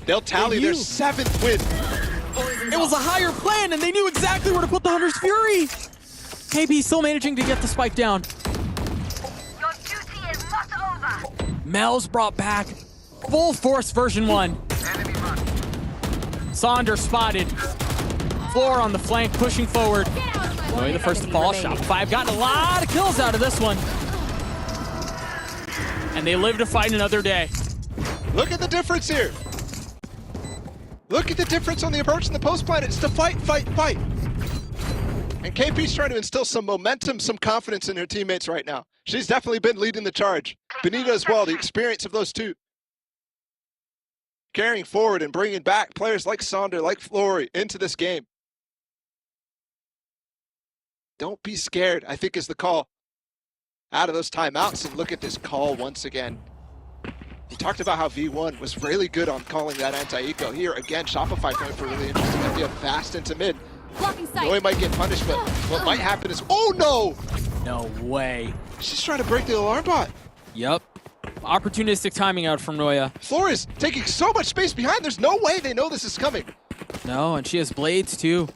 they'll tally their knew. 7th win. It was a higher plan, and they knew exactly where to put the Hunter's Fury. KB still managing to get the spike down. Your duty is not over. Mel's brought back. Full force version 1. Saunder spotted. Floor on the flank, pushing forward. Noya the first to fall. Shopify have gotten a lot of kills out of this one. And they live to fight another day. Look at the difference here. Look at the difference on the approach and the post plan. It's to fight, fight, fight. And KP's trying to instill some momentum, some confidence in her teammates right now. She's definitely been leading the charge. Benita as well, the experience of those two. Carrying forward and bringing back players like Saunder, like Flory into this game. Don't be scared, I think, is the call out of those timeouts. And look at this call once again. He talked about how V1 was really good on calling that anti-eco. Here again, Shopify going for a really interesting idea, fast into mid. Blocking sight. Noya might get punished, but what might happen is, oh no! No way. She's trying to break the alarm bot. Yep. Opportunistic timing out from Noya. Floor is taking so much space behind. There's no way they know this is coming. No, and she has blades too.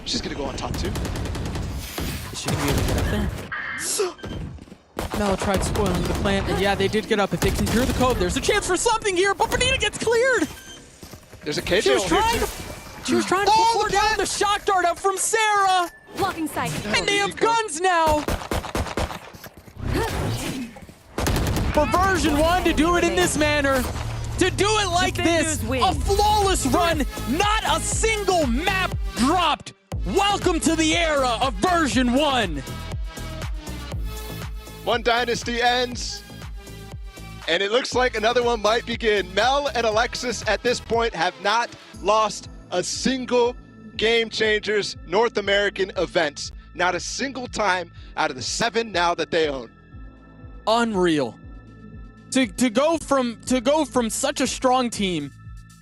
She's gonna go on top too. Is she gonna be able to get up there? Mel tried spoiling the plant, and yeah, they did get up. If they can clear the code, there's a chance for something here, but Benita gets cleared! There's a KJ She was over here trying too. to put floor down the shock dart up from Sarah! Blocking sight. And they have guns now! For version 1 to do it in this manner, to do it like this, Defenders win. a flawless run, not a single map dropped Welcome to the era of version 1. One dynasty ends, and it looks like another one might begin. Mel and Alexis at this point have not lost a single Game Changers North American event. Not a single time out of the 7 now that they own. Unreal. To go from such a strong team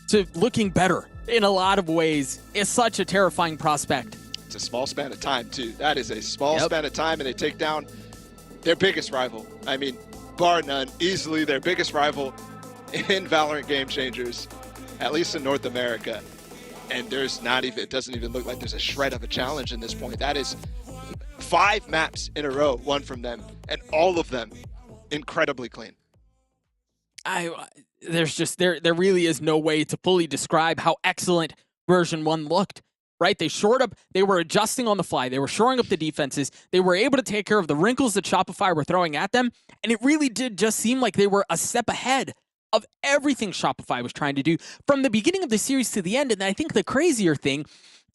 to looking better in a lot of ways is such a terrifying prospect. It's a small span of time, too. That is a small span of time, and they take down their biggest rival. I mean, bar none, easily their biggest rival in Valorant Game Changers, at least in North America. And there's not even, it doesn't even look like there's a shred of a challenge in this point. That is 5 maps in a row won from them, and all of them incredibly clean. There really is no way to fully describe how excellent version 1 looked. Right? They were adjusting on the fly. They were shoring up the defenses. They were able to take care of the wrinkles that Shopify were throwing at them. And it really did just seem like they were a step ahead of everything Shopify was trying to do from the beginning of the series to the end. And I think the crazier thing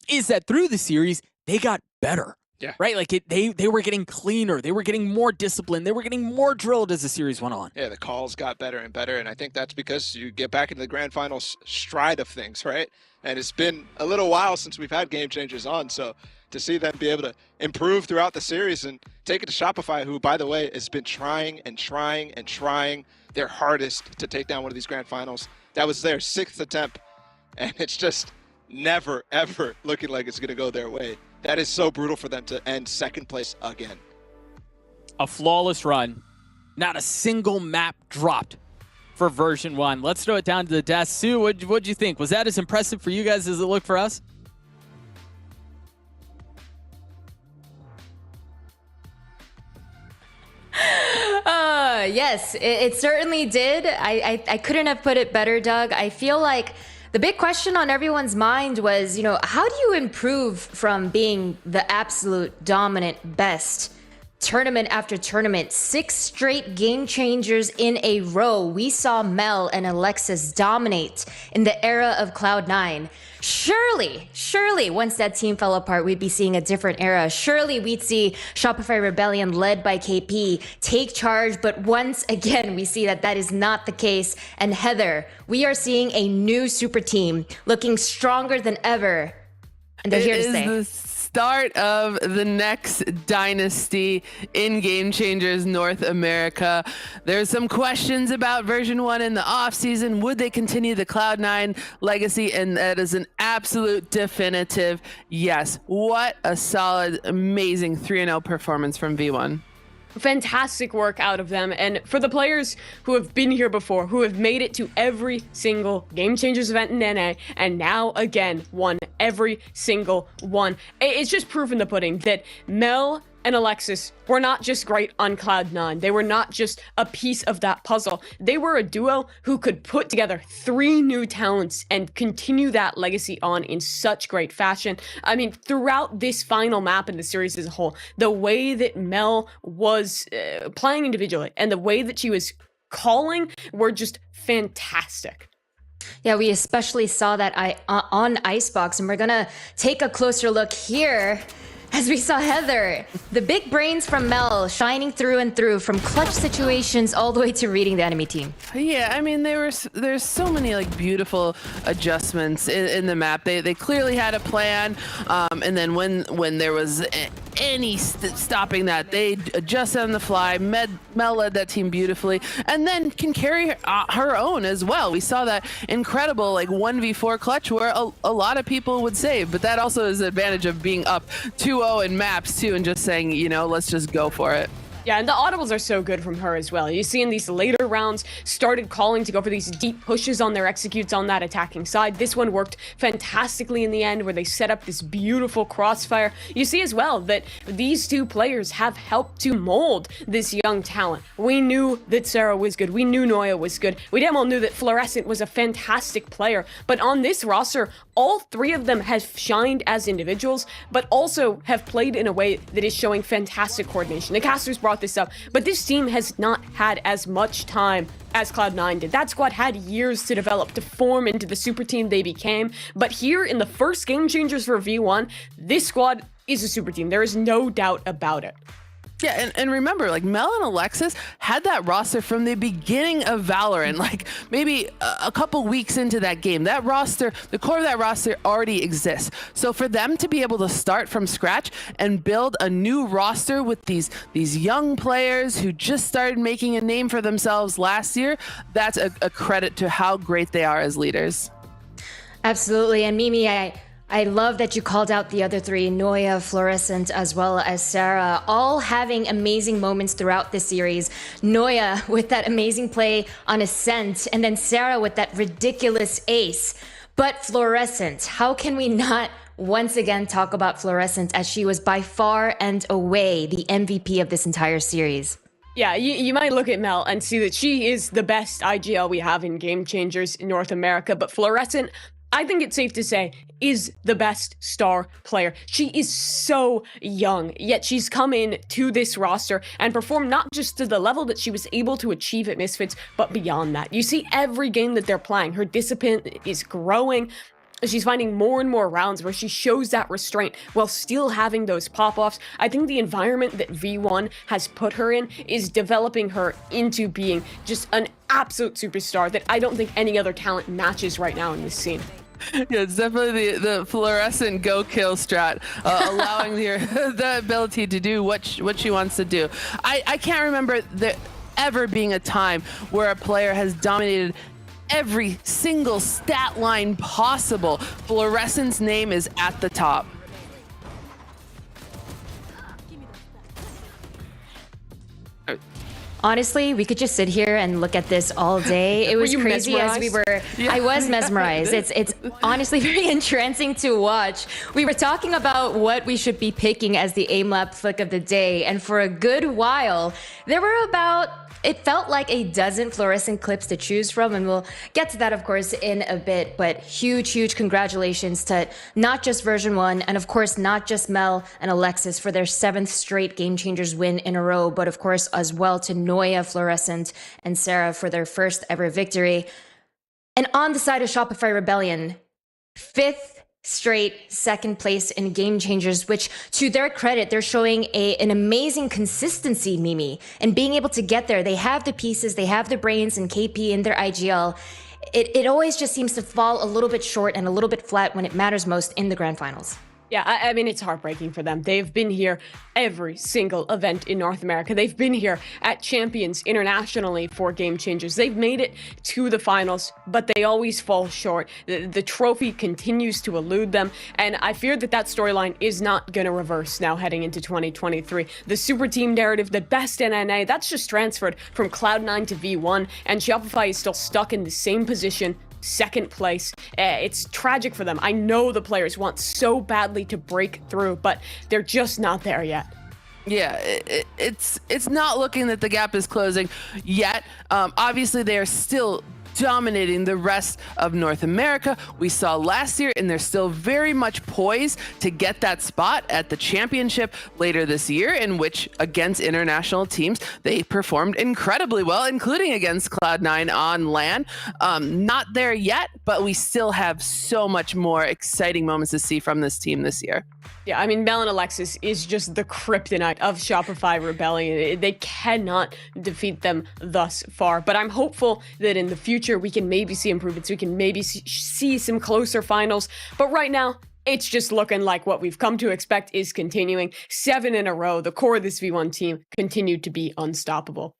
is that through the series, they got better. Yeah. Right? Like they were getting cleaner. They were getting more disciplined. They were getting more drilled as the series went on. Yeah, the calls got better and better. And I think that's because you get back into the grand finals stride of things, right? And it's been a little while since we've had Game Changers on. So to see them be able to improve throughout the series and take it to Shopify, who, by the way, has been trying their hardest to take down one of these grand finals. That was their 6th attempt. And it's just never, ever looking like it's going to go their way. That is so brutal for them to end 2nd place again. A flawless run. Not a single map dropped for version 1. Let's throw it down to the desk. Sue, what'd you think? Was that as impressive for you guys as it looked for us? Yes, it certainly did. I couldn't have put it better, Doug. I feel like the big question on everyone's mind was, how do you improve from being the absolute dominant best tournament after tournament? 6 straight Game Changers in a row. We saw Mel and Alexis dominate in the era of Cloud9. Surely, once that team fell apart, we'd be seeing a different era. Surely we'd see Shopify Rebellion led by KP take charge, but once again, we see that is not the case. And Heather, we are seeing a new super team looking stronger than ever. And they're here to stay. Start of the next dynasty in Game Changers North America. There's some questions about version 1 in the offseason. Would they continue the Cloud9 legacy? And that is an absolute definitive yes. What a solid, amazing 3-0 performance from V1. Fantastic work out of them. And for the players who have been here before, who have made it to every single Game Changers event in NA, and now again won every single one, it's just proof in the pudding that Mel and Alexis were not just great on Cloud9. They were not just a piece of that puzzle. They were a duo who could put together 3 new talents and continue that legacy on in such great fashion. I mean, throughout this final map in the series as a whole, the way that Mel was playing individually and the way that she was calling were just fantastic. Yeah, we especially saw that on Icebox, and we're gonna take a closer look here as we saw Heather, the big brains from Mel shining through and through, from clutch situations all the way to reading the enemy team. Yeah, I mean, there's so many beautiful adjustments in the map. They clearly had a plan, and then when there was any stopping that, they adjusted on the fly. Mel led that team beautifully, and then can carry her own as well. We saw that incredible 1v4 clutch where a lot of people would save, but that also is the advantage of being up 2-0 in maps too, and just saying, let's just go for it. Yeah, and the audibles are so good from her as well. You see in these later rounds, started calling to go for these deep pushes on their executes on that attacking side. This one worked fantastically in the end, where they set up this beautiful crossfire. You see as well that these 2 players have helped to mold this young talent. We knew that Sarah was good. We knew Noya was good. We damn well knew that Fluorescent was a fantastic player. But on this roster, all 3 of them have shined as individuals, but also have played in a way that is showing fantastic coordination. The casters brought brought this up, but this team has not had as much time as Cloud9 did. That squad had years to develop, to form into the super team they became. But here in the first Game Changers for V1, this squad is a super team. There is no doubt about it. Yeah, and remember, like, Mel and Alexis had that roster from the beginning of Valorant, like maybe a couple weeks into that game. That roster, the core of that roster already exists. So for them to be able to start from scratch and build a new roster with these young players who just started making a name for themselves last year, that's a credit to how great they are as leaders. Absolutely. And Mimi, I love that you called out the other three, Noya, Fluorescent, as well as Sarah, all having amazing moments throughout this series. Noya with that amazing play on Ascent, and then Sarah with that ridiculous ace. But Fluorescent, how can we not once again talk about Fluorescent, as she was by far and away the MVP of this entire series? Yeah, you might look at Mel and see that she is the best IGL we have in Game Changers in North America, but Fluorescent, I think it's safe to say, is the best star player. She is so young, yet she's come in to this roster and performed not just to the level that she was able to achieve at Misfits, but beyond that. You see every game that they're playing, her discipline is growing. She's finding more and more rounds where she shows that restraint while still having those pop-offs. I think the environment that V1 has put her in is developing her into being just an absolute superstar that I don't think any other talent matches right now in this scene. Yeah, it's definitely the Fluorescent go kill strat, allowing the ability to do what she wants to do. I can't remember there ever being a time where a player has dominated every single stat line possible. Fluorescent's name is at the top. Honestly, we could just sit here and look at this all day. It was crazy as we were. Yeah. I was mesmerized. It's honestly very entrancing to watch. We were talking about what we should be picking as the aim-lab flick of the day, and for a good while, there were about, it felt like a dozen Fluorescent clips to choose from, and we'll get to that, of course, in a bit. But huge congratulations to not just version 1, and of course, not just Mel and Alexis for their 7th straight Game Changers win in a row, but of course, as well to Noya, Fluorescent, and Sarah for their first ever victory. And on the side of Shopify Rebellion, 5th straight second place in Game Changers, which to their credit, they're showing an amazing consistency, Mimi, and being able to get there. They have the pieces, they have the brains and KP in their IGL. It always just seems to fall a little bit short and a little bit flat when it matters most in the grand finals. Yeah, I mean, it's heartbreaking for them. They've been here every single event in North America. They've been here at Champions internationally for Game Changers. They've made it to the finals, but they always fall short. The trophy continues to elude them, and I fear that storyline is not going to reverse now heading into 2023. The super team narrative, the best NNA, that's just transferred from Cloud9 to V1, and Shopify is still stuck in the same position, 2nd place. It's tragic for them. I know the players want so badly to break through, but they're just not there yet. Yeah, it's not looking that the gap is closing yet. Obviously, they are still dominating the rest of North America. We saw last year, and they're still very much poised to get that spot at the championship later this year, in which against international teams, they performed incredibly well, including against Cloud9 on LAN. Not there yet, but we still have so much more exciting moments to see from this team this year. Yeah, I mean, Mel and Alexis is just the kryptonite of Shopify Rebellion. They cannot defeat them thus far, but I'm hopeful that in the future we can maybe see improvements. We can maybe see some closer finals, but right now, it's just looking like what we've come to expect is continuing. 7 in a row, the core of this V1 team continued to be unstoppable.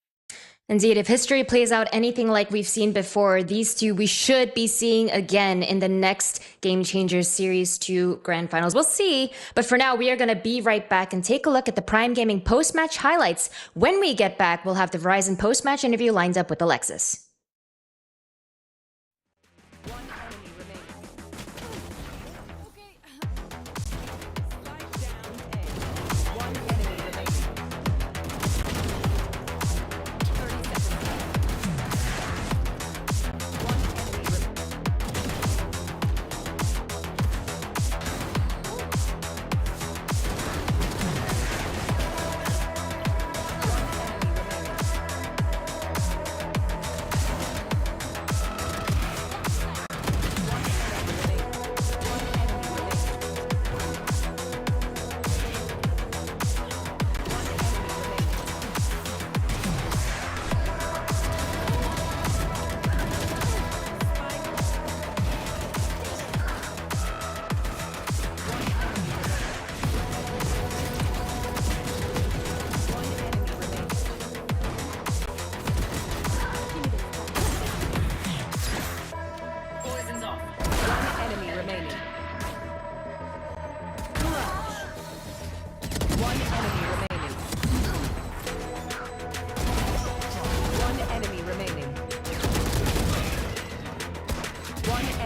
Indeed, if history plays out anything like we've seen before, these two we should be seeing again in the next Game Changers Series 2 Grand Finals. We'll see, but for now, we are going to be right back and take a look at the Prime Gaming post-match highlights. When we get back, we'll have the Verizon post-match interview lined up with Alexis.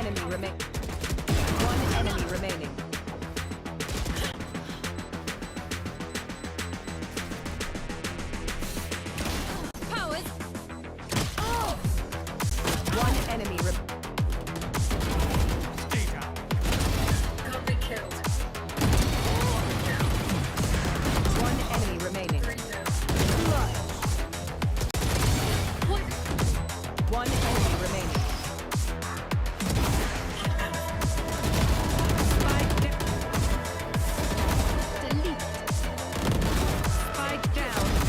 enemy remaining. One enemy remaining. Powers. One enemy remaining. Copy killed. One enemy remaining. One enemy remaining. Spike down B.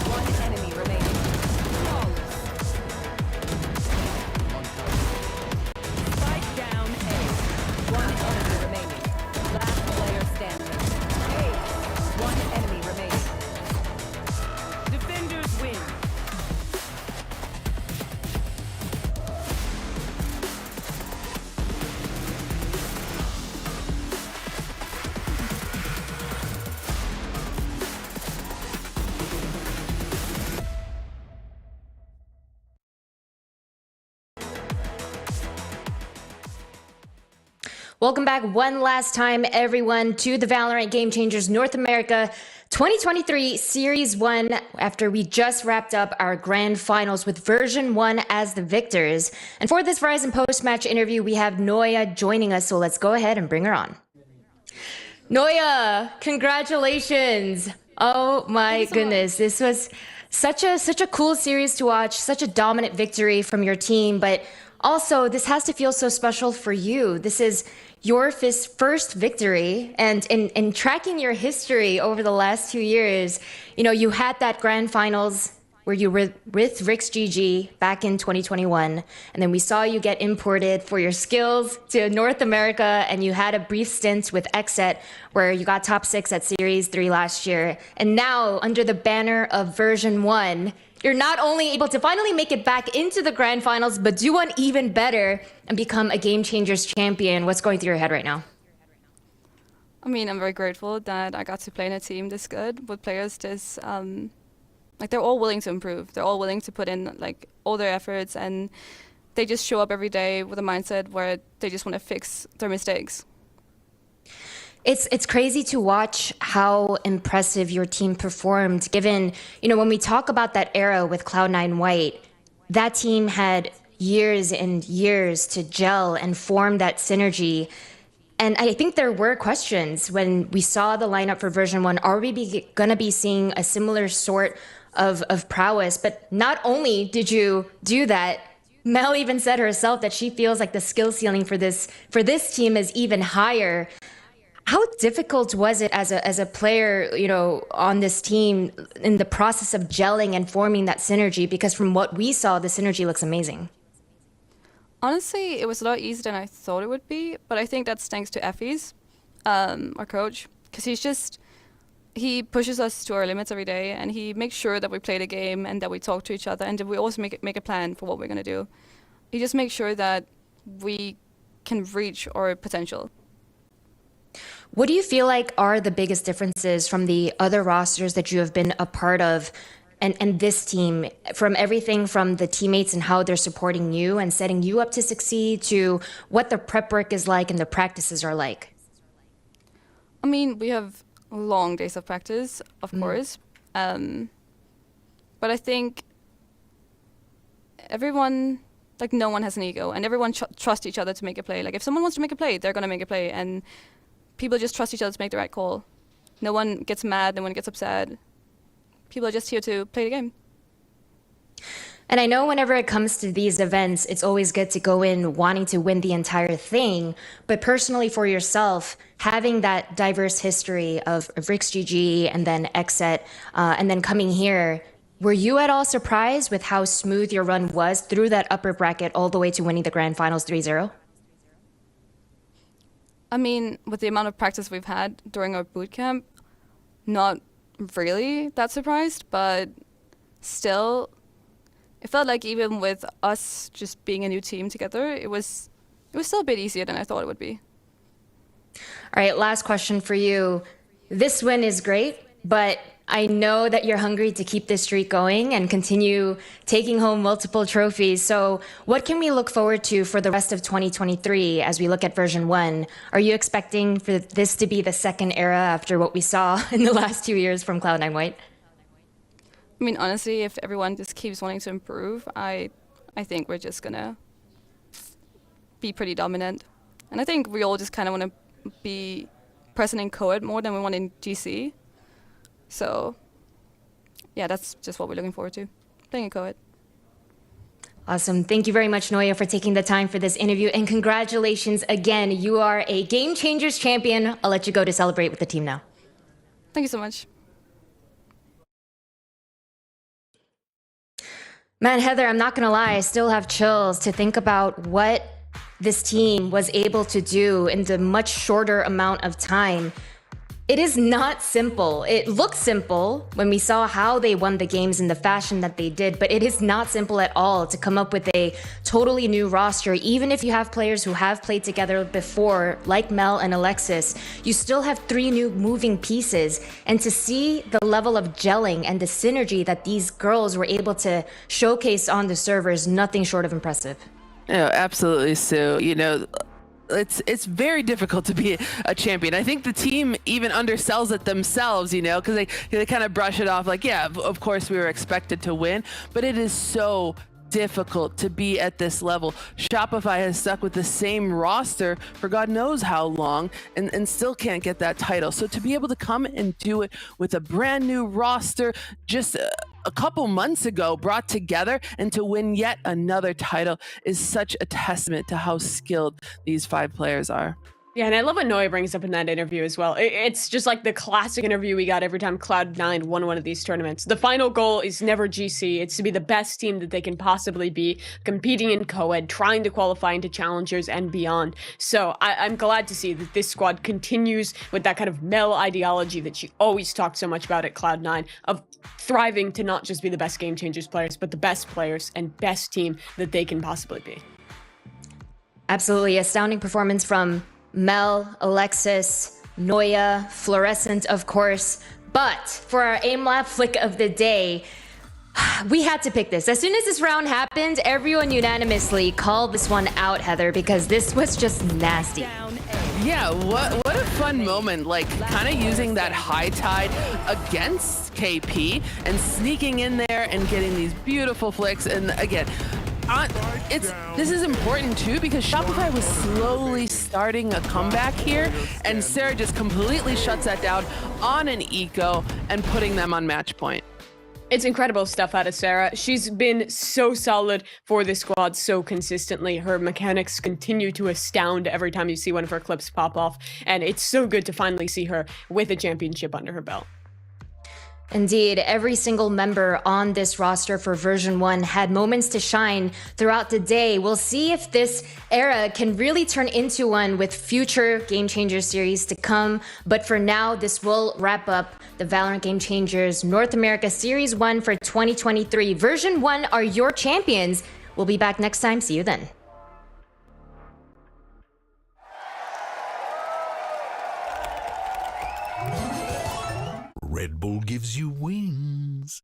One enemy remaining. Spike down A. One enemy remaining. Last player standing. A. One enemy remaining. Defenders win. Welcome back one last time, everyone, to the Valorant Game Changers North America 2023 Series 1 after we just wrapped up our grand finals with version 1 as the victors. And for this Verizon post-match interview, we have Noya joining us, so let's go ahead and bring her on. Noya, congratulations. Oh my goodness, this was such a cool series to watch, such a dominant victory from your team, but also this has to feel so special for you. This is your first victory, and in tracking your history over the last 2 years, you know, you had that grand finals where you were with Rix GG back in 2021, and then we saw you get imported for your skills to North America, and you had a brief stint with Xset where you got top 6 at Series 3 last year, and now under the banner of version 1, you're not only able to finally make it back into the grand finals, but do one even better and become a Game Changers champion. What's going through your head right now? I mean, I'm very grateful that I got to play in a team this good with players this, like they're all willing to improve. They're all willing to put in like all their efforts, and they just show up every day with a mindset where they just want to fix their mistakes. It's crazy to watch how impressive your team performed, given, you know, when we talk about that era with Cloud9 White, that team had years and years to gel and form that synergy. And I think there were questions when we saw the lineup for version 1, are we going to be seeing a similar sort of prowess? But not only did you do that, Mel even said herself that she feels like the skill ceiling for this team is even higher. How difficult was it as a player, you know, on this team in the process of gelling and forming that synergy? Because from what we saw, the synergy looks amazing. Honestly, it was a lot easier than I thought it would be, but I think that's thanks to Effie's, our coach, because he pushes us to our limits every day, and he makes sure that we play the game and that we talk to each other, and that we also make a plan for what we're going to do. He just makes sure that we can reach our potential. What do you feel like are the biggest differences from the other rosters that you have been a part of and this team, from everything from the teammates and how they're supporting you and setting you up to succeed to what the prep work is like and the practices are like? I mean, we have long days of practice, of course. But I think everyone, like no one has an ego, and everyone trusts each other to make a play. Like if someone wants to make a play, they're going to make a play, and people just trust each other to make the right call. No one gets mad, no one gets upset. People are just here to play the game. And I know whenever it comes to these events, it's always good to go in wanting to win the entire thing. But personally for yourself, having that diverse history of Rix GG and then Xset, and then coming here, were you at all surprised with how smooth your run was through that upper bracket all the way to winning the grand finals 3-0? I mean, with the amount of practice we've had during our boot camp, not really that surprised, but still, it felt like even with us just being a new team together, it was still a bit easier than I thought it would be. All right, last question for you. This win is great, but I know that you're hungry to keep this streak going and continue taking home multiple trophies. So what can we look forward to for the rest of 2023 as we look at version 1? Are you expecting for this to be the second era after what we saw in the last 2 years from Cloud9 White? I mean, honestly, if everyone just keeps wanting to improve, I think we're just gonna be pretty dominant. And I think we all just kind of want to be present in co-ed more than we want in GC. So, yeah, that's just what we're looking forward to, playing in co-ed. Awesome. Thank you very much, Noya, for taking the time for this interview. And congratulations again. You are a Game Changers champion. I'll let you go to celebrate with the team now. Thank you so much. Man, Heather, I'm not going to lie. I still have chills to think about what this team was able to do in a much shorter amount of time. It is not simple. It looked simple when we saw how they won the games in the fashion that they did, but it is not simple at all to come up with a totally new roster. Even if you have players who have played together before, like Mel and Alexis, you still have 3 new moving pieces. And to see the level of gelling and the synergy that these girls were able to showcase on the server is nothing short of impressive. Yeah, absolutely, Sue. You know, it's very difficult to be a champion. I think the team even undersells it themselves, you know, because they kind of brush it off like, yeah, of course we were expected to win, but it is so difficult to be at this level. Shopify has stuck with the same roster for God knows how long and still can't get that title. So to be able to come and do it with a brand new roster just a couple months ago brought together and to win yet another title is such a testament to how skilled these 5 players are. Yeah, and I love what Noya brings up in that interview as well. It's just like the classic interview we got every time Cloud9 won one of these tournaments. The final goal is never GC. It's to be the best team that they can possibly be, competing in co-ed, trying to qualify into challengers and beyond. So I'm glad to see that this squad continues with that kind of Mel ideology that she always talked so much about at Cloud9, of thriving to not just be the best Game Changers players, but the best players and best team that they can possibly be. Absolutely. Astounding performance from Mel, Alexis, Noya, Fluorescent, of course. But for our aim lab flick of the day, we had to pick this. As soon as this round happened, everyone unanimously called this one out, Heather, because this was just nasty. Yeah, what a fun moment, like kind of using that high tide against KP and sneaking in there and getting these beautiful flicks. And again, this is important too because Shopify was slowly starting a comeback here, and Sarah just completely shuts that down on an eco and putting them on match point. It's incredible stuff out of Sarah. She's been so solid for this squad so consistently. Her mechanics continue to astound every time you see one of her clips pop off, and it's so good to finally see her with a championship under her belt. Indeed, every single member on this roster for version 1 had moments to shine throughout the day. We'll see if this era can really turn into one with future Game Changers series to come. But for now, this will wrap up the Valorant Game Changers North America Series 1 for 2023. Version 1 are your champions. We'll be back next time. See you then. Red Bull gives you wings.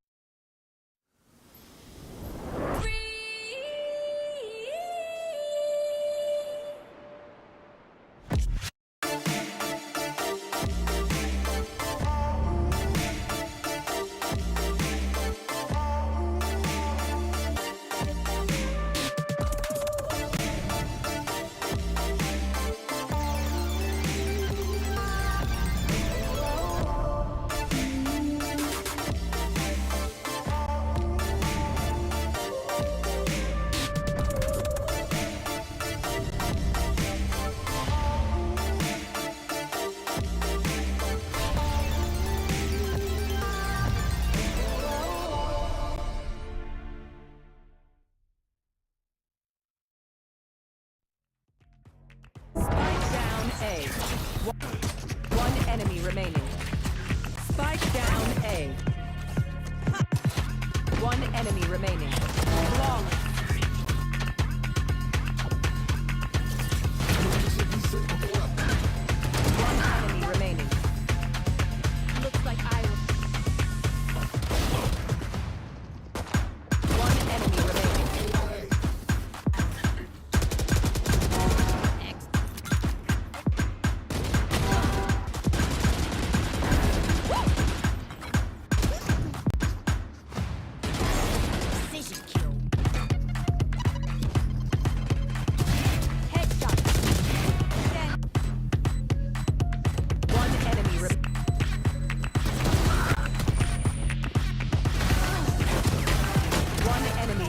One enemy remaining. Spike down A. One enemy remaining. Flawless. One enemy remaining. Looks like I was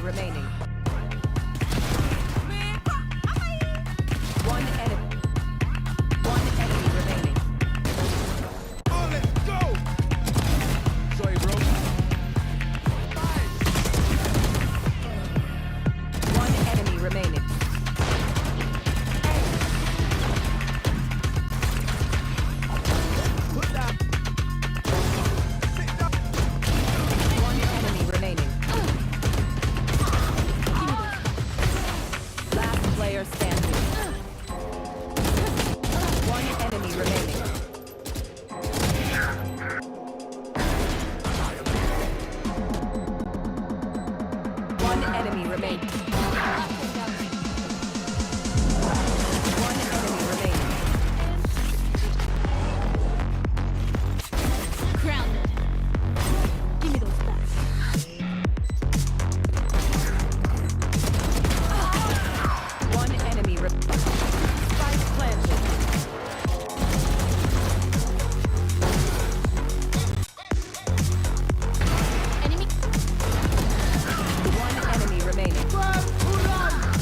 remaining. One enemy remaining. Oh, let's go! Sorry, bro. One enemy remaining. One enemy remaining. Last player standing. One enemy remaining. One enemy remaining. One enemy remaining. Grounded. Give me those bats. One enemy Spike planted. Enemy. One enemy remaining.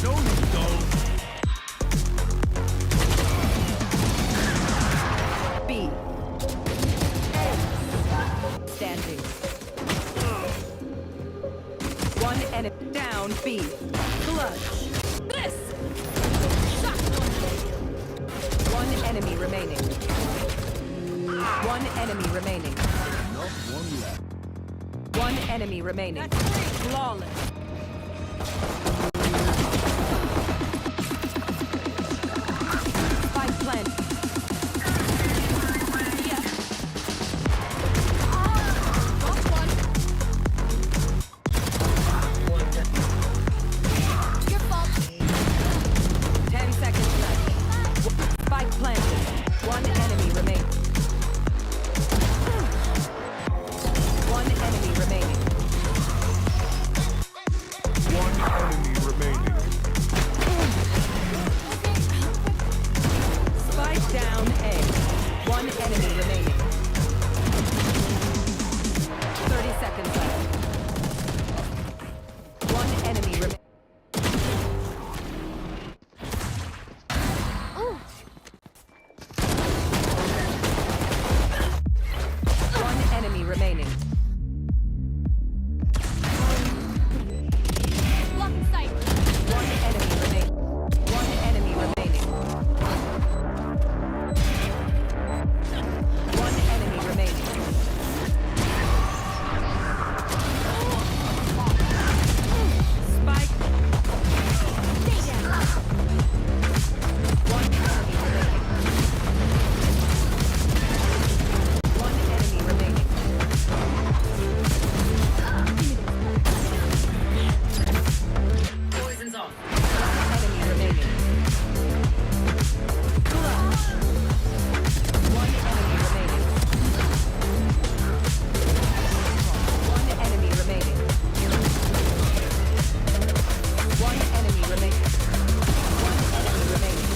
No, you don't. B. Standing. One enemy down. B. Clutch. This. One enemy remaining. One enemy remaining. One enemy remaining. Flawless. Spike plant. Your fault. 10 seconds left. Spike planted. One enemy remaining. One enemy remaining. One enemy remaining. Spike down A. One enemy remaining. 30 seconds left. One enemy remaining. One enemy remaining. Blocking sight. One enemy remaining. One enemy remaining. One enemy remaining. Spike. Stay down. One enemy remaining. One enemy remaining. Poison's off. One enemy remaining. Clutch. One enemy remaining. One enemy remaining. One enemy remaining. One enemy remaining.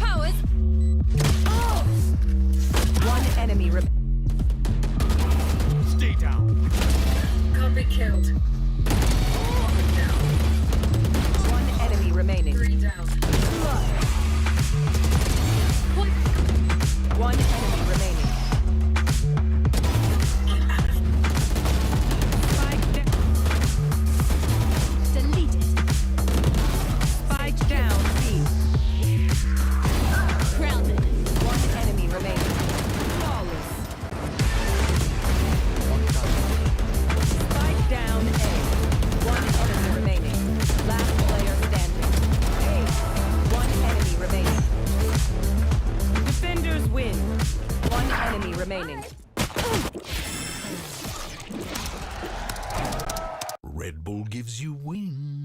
Powers. One enemy remaining. Stay down. Copy killed. One enemy remaining. 3 down. One enemy remaining. Spike Deleted. Spike down B. Grounded. One enemy remaining. Flawless. Spike down A. One enemy remaining. Last player standing. One enemy remaining. Defenders win. One enemy remaining. Red Bull gives you wings.